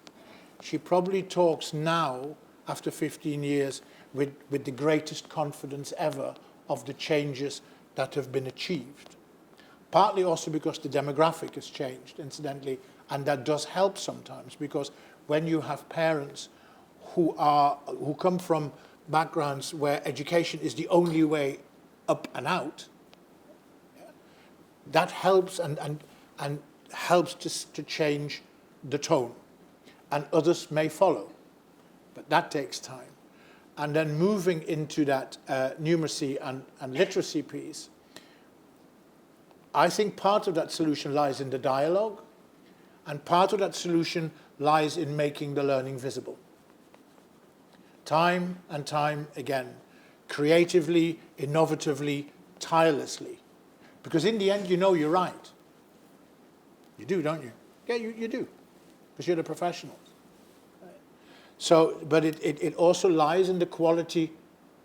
She probably talks now, after 15 years, with the greatest confidence ever of the changes that have been achieved. Partly also because the demographic has changed, incidentally, and that does help sometimes, because when you have parents who come from backgrounds where education is the only way up and out, that helps and helps to change the tone. And others may follow, but that takes time. And then moving into that numeracy and literacy piece, I think part of that solution lies in the dialogue, and part of that solution lies in making the learning visible. Time and time again, creatively, innovatively, tirelessly. Because in the end, you know you're right. You do, don't you? Yeah, you do, because you're the professionals. Right? So, but it also lies in the quality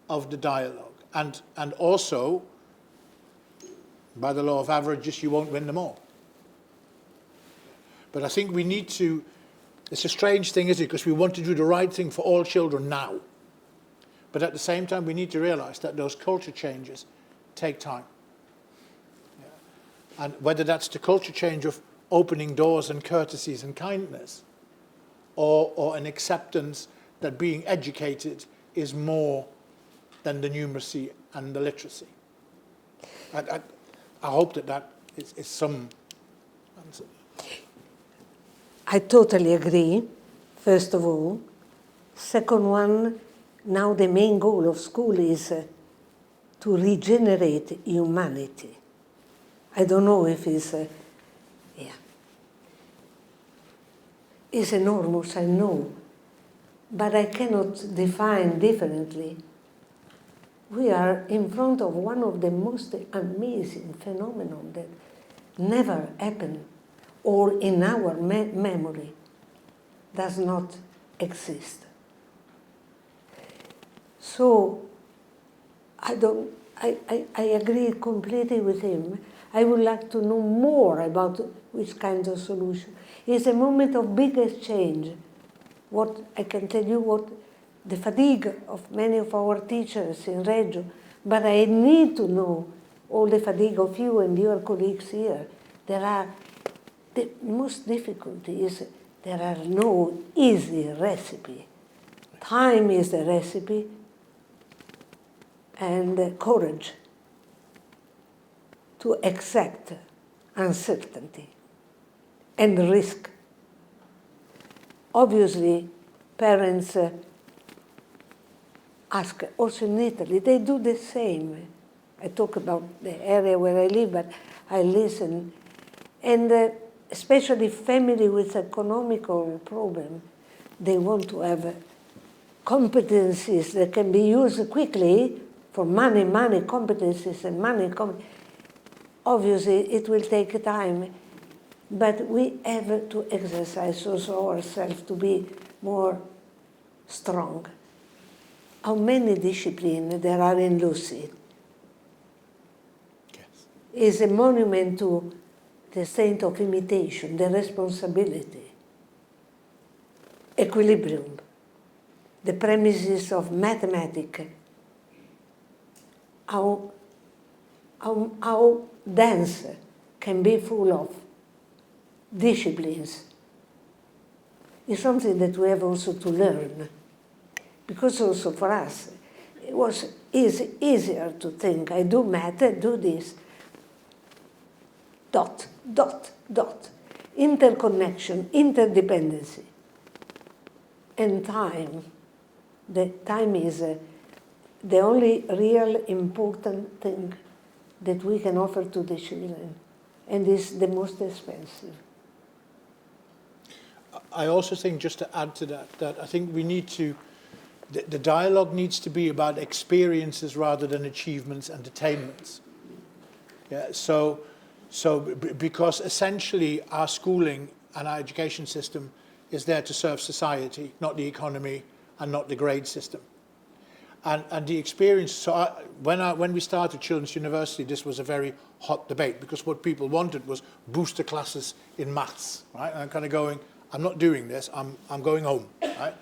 of the dialogue. And also, by the law of averages, you won't win them all. But I think we need to, it's a strange thing, isn't it? Because we want to do the right thing for all children now. But at the same time, we need to realize that those culture changes take time. Yeah. And whether that's the culture change of opening doors and courtesies and kindness, or an acceptance that being educated is more than the numeracy and the literacy. I hope that is some answer. I totally agree, first of all. Second one, now the main goal of school is to regenerate humanity. I don't know if it's, it's enormous, I know, but I cannot define differently. We are in front of one of the most amazing phenomena that never happened, or in our memory does not exist. So I agree completely with him. I would like to know more about which kind of solution. It's a moment of big exchange. What I can tell you, what the fatigue of many of our teachers in Reggio, but I need to know all the fatigue of you and your colleagues here. The most difficulty is there are no easy recipe. Time is the recipe, and courage to accept uncertainty and risk. Obviously, parents ask, also in Italy, they do the same. I talk about the area where I live, but I listen. And especially family with economical problem, they want to have competencies that can be used quickly for money competencies and money. Obviously, it will take time, but we have to exercise also ourselves to be more strong. How many disciplines there are in Lucy? Yes. Is a monument to the saint of imitation, the responsibility, equilibrium, the premises of mathematics, how dance can be full of disciplines. It's something that we have also to learn, because also for us it was easier to think, I do math, I do this, dot, dot, dot, interconnection, interdependency, and time. The time is the only real important thing that we can offer to the children, and is the most expensive. I also think, just to add to that I think we need to, the dialogue needs to be about experiences rather than achievements and attainments. Yeah, so because essentially our schooling and our education system is there to serve society, not the economy and not the grade system. And the experience, so when we started Children's University, this was a very hot debate, because what people wanted was booster classes in maths, right? And I'm kind of going, I'm not doing this, I'm going home, right?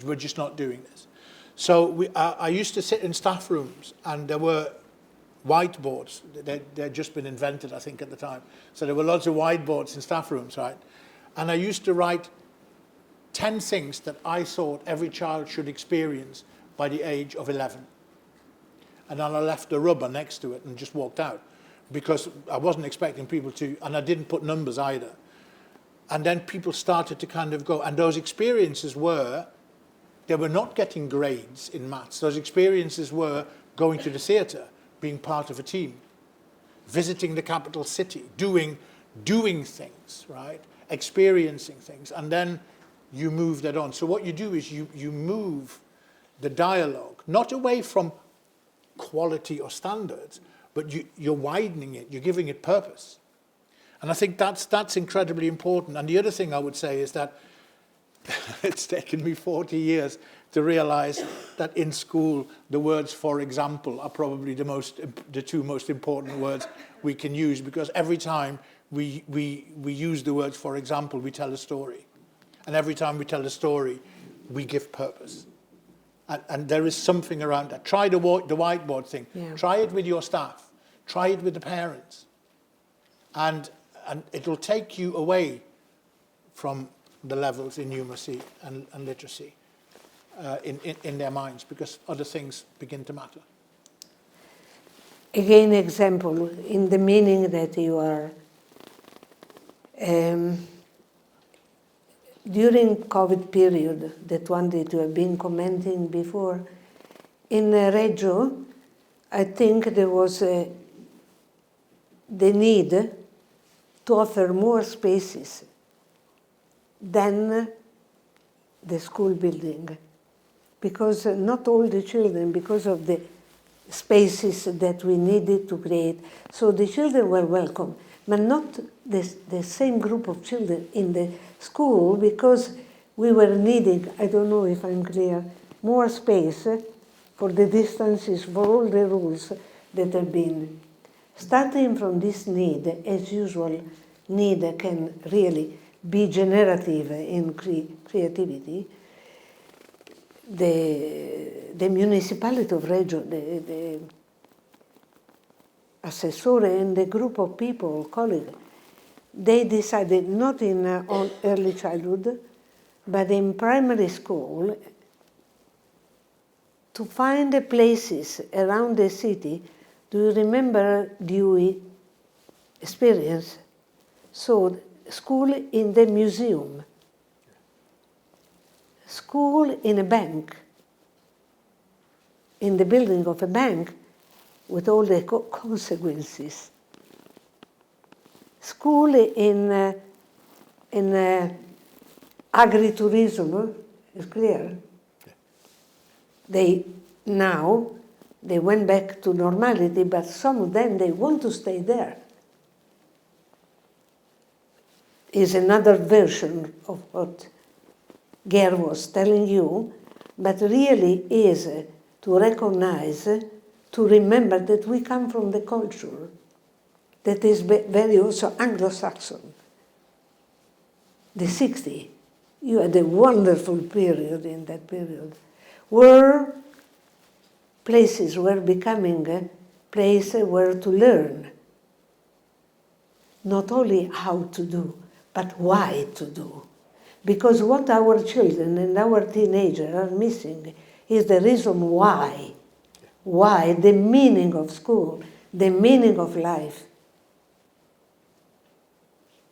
We're just not doing this. So I used to sit in staff rooms, and there were whiteboards. They'd just been invented, I think, at the time. So there were lots of whiteboards in staff rooms, right? And I used to write 10 things that I thought every child should experience by the age of 11. And then I left the rubber next to it and just walked out, because I wasn't expecting people to, and I didn't put numbers either. And then people started to kind of go, and those experiences were, they were not getting grades in maths. Those experiences were going to the theatre, being part of a team, visiting the capital city, doing things, right? Experiencing things, and then you move that on. So what you do is you move the dialogue, not away from quality or standards, but you're widening it, you're giving it purpose. And I think that's incredibly important. And the other thing I would say is that it's taken me 40 years to realize that in school, the words "for example" are probably the two most important words we can use, because every time we use the words "for example," we tell a story. And every time we tell a story, we give purpose. And there is something around that. Try the whiteboard thing. Yeah. Try it with your staff. Try it with the parents. And it'll take you away from the levels in numeracy and literacy in their minds, because other things begin to matter. Again, example, in the meaning that you are... during COVID period, that one that you have been commenting before, in Reggio, I think there was the need to offer more spaces than the school building, because not all the children, because of the spaces that we needed to create, so the children were welcome, but not the same group of children in the school, because we were needing, I don't know if I'm clear, more space for the distances, for all the rules that have been. Starting from this need, as usual, need can really be generative in creativity. The municipality of Reggio, the assessore and the group of people, colleagues, they decided not in early childhood, but in primary school, to find the places around the city. Do you remember Dewey experience? So, school in the museum, school in a bank, in the building of a bank, with all the consequences. School in agritourism, is clear. They went back to normality, but some of them, they want to stay there. Is another version of what Ger was telling you, but really is to recognize, to remember that we come from the culture that is very also Anglo-Saxon. The 60s, you had a wonderful period in that period, where places were becoming a place where to learn, not only how to do, but why to do. Because what our children and our teenagers are missing is the reason why. Why, the meaning of school, the meaning of life.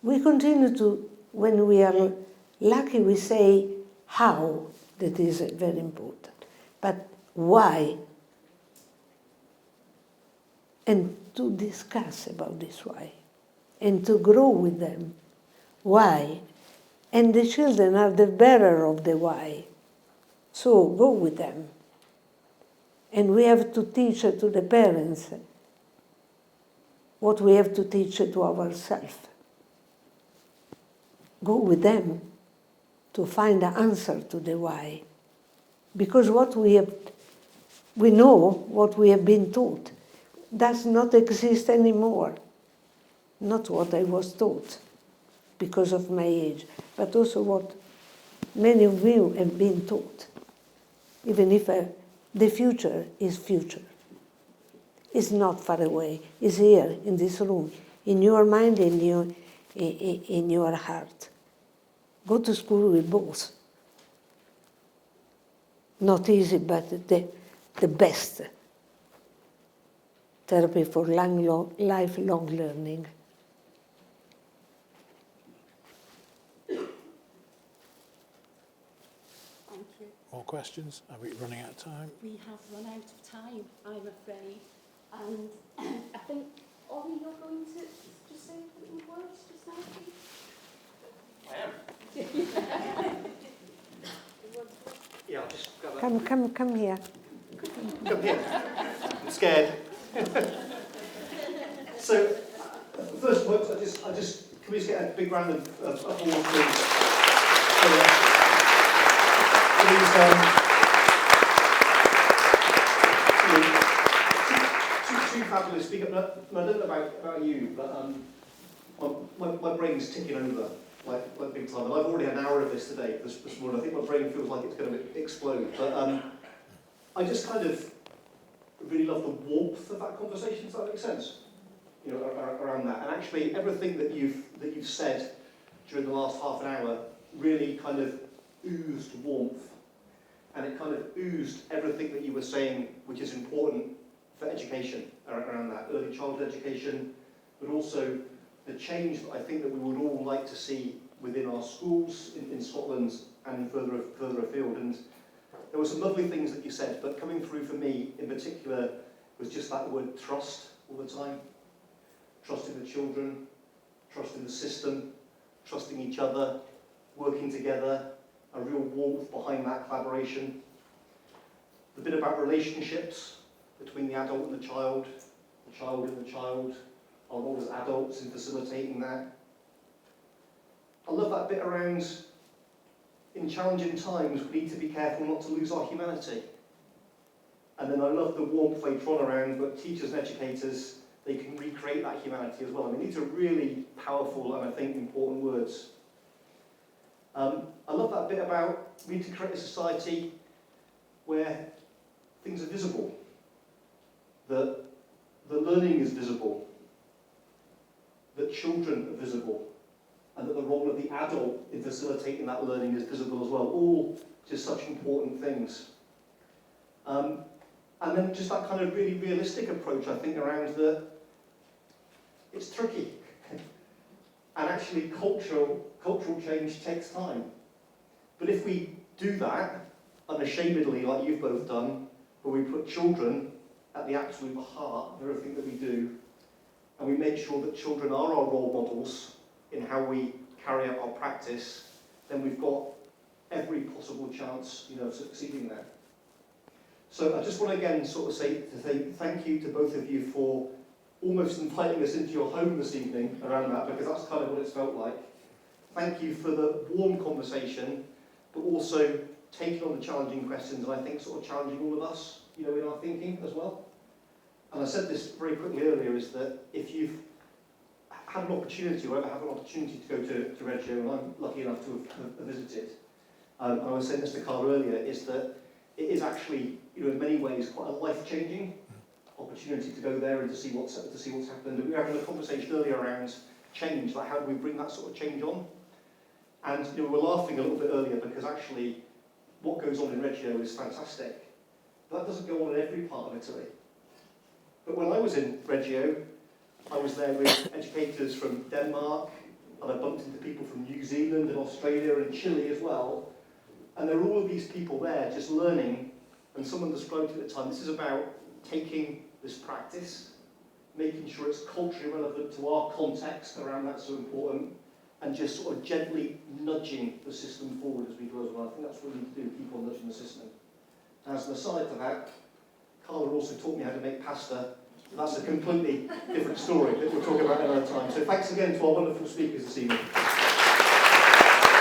We continue to, when we are lucky, we say how, that is very important. But why? And to discuss about this why. And to grow with them. Why? And the children are the bearer of the why. So go with them. And we have to teach to the parents what we have to teach to ourselves. Go with them to find the answer to the why. Because we know what we have been taught does not exist anymore. Not what I was taught because of my age, but also what many of you have been taught. Even if the future is future. It's not far away, it's here in this room, in your mind and in your heart. Go to school with both. Not easy, but the best therapy for lifelong learning. Thank you. More questions? Are we running out of time? We have run out of time, I'm afraid. And I think, Ollie, you're going to just say a few words just now, please? I am. Yeah, I'll just grab that. Come here. Come here. I'm scared. So, first of all, I just can we just get a big round of applause, please? Two fabulous speakers. I don't know about you, but my brain's ticking over like big time. And I've already had an hour of this today, this morning. I think my brain feels like it's going to explode. But I just kind of really love the warmth of that conversation. Does that make sense? You know, around that. And actually, everything that you've said during the last half an hour really kind of oozed warmth. And it kind of oozed everything that you were saying, which is important for education around that, early childhood education, but also the change that I think that we would all like to see within our schools in Scotland and further afield. And there were some lovely things that you said, but coming through for me in particular was just that word trust all the time. Trusting the children, trusting the system, trusting each other, working together, a real warmth behind that collaboration. The bit about relationships between the adult and the child and the child, our role as adults in facilitating that. I love that bit around, in challenging times, we need to be careful not to lose our humanity. And then I love the warmth later on around, but teachers and educators, they can recreate that humanity as well. I mean, these are really powerful and I think important words. I love that bit about we need to create a society where things are visible, that the learning is visible, that children are visible, and that the role of the adult in facilitating that learning is visible as well. All just such important things. And then just that kind of really realistic approach, I think, around the, it's tricky. And actually cultural change takes time. But if we do that, unashamedly, like you've both done, where we put children at the absolute heart of everything that we do, and we make sure that children are our role models in how we carry out our practice, then we've got every possible chance, of succeeding there. So I just want to again sort of say thank you to both of you for almost inviting us into your home this evening around that, because that's kind of what it's felt like. Thank you for the warm conversation, but also taking on the challenging questions, and I think sort of challenging all of us, in our thinking as well. And I said this very quickly earlier, is that if you've had an opportunity, or ever have an opportunity to go to Reggio, and I'm lucky enough to have visited, and I was saying this to Carla earlier, is that it is actually, in many ways, quite a life-changing opportunity to go there and to see what's happened. And we were having a conversation earlier around change, like how do we bring that sort of change on? And we were laughing a little bit earlier because actually what goes on in Reggio is fantastic. But that doesn't go on in every part of Italy. But when I was in Reggio, I was there with educators from Denmark, and I bumped into people from New Zealand and Australia and Chile as well. And there were all of these people there just learning, and someone described it at the time, this is about taking this practice, making sure it's culturally relevant to our context around that's so important, and just sort of gently nudging the system forward as we go as well. I think that's what we need to do, keep on nudging the system. As an aside to that, Carla also taught me how to make pasta. That's a completely different story that we'll talk about another time. So thanks again to our wonderful speakers this evening.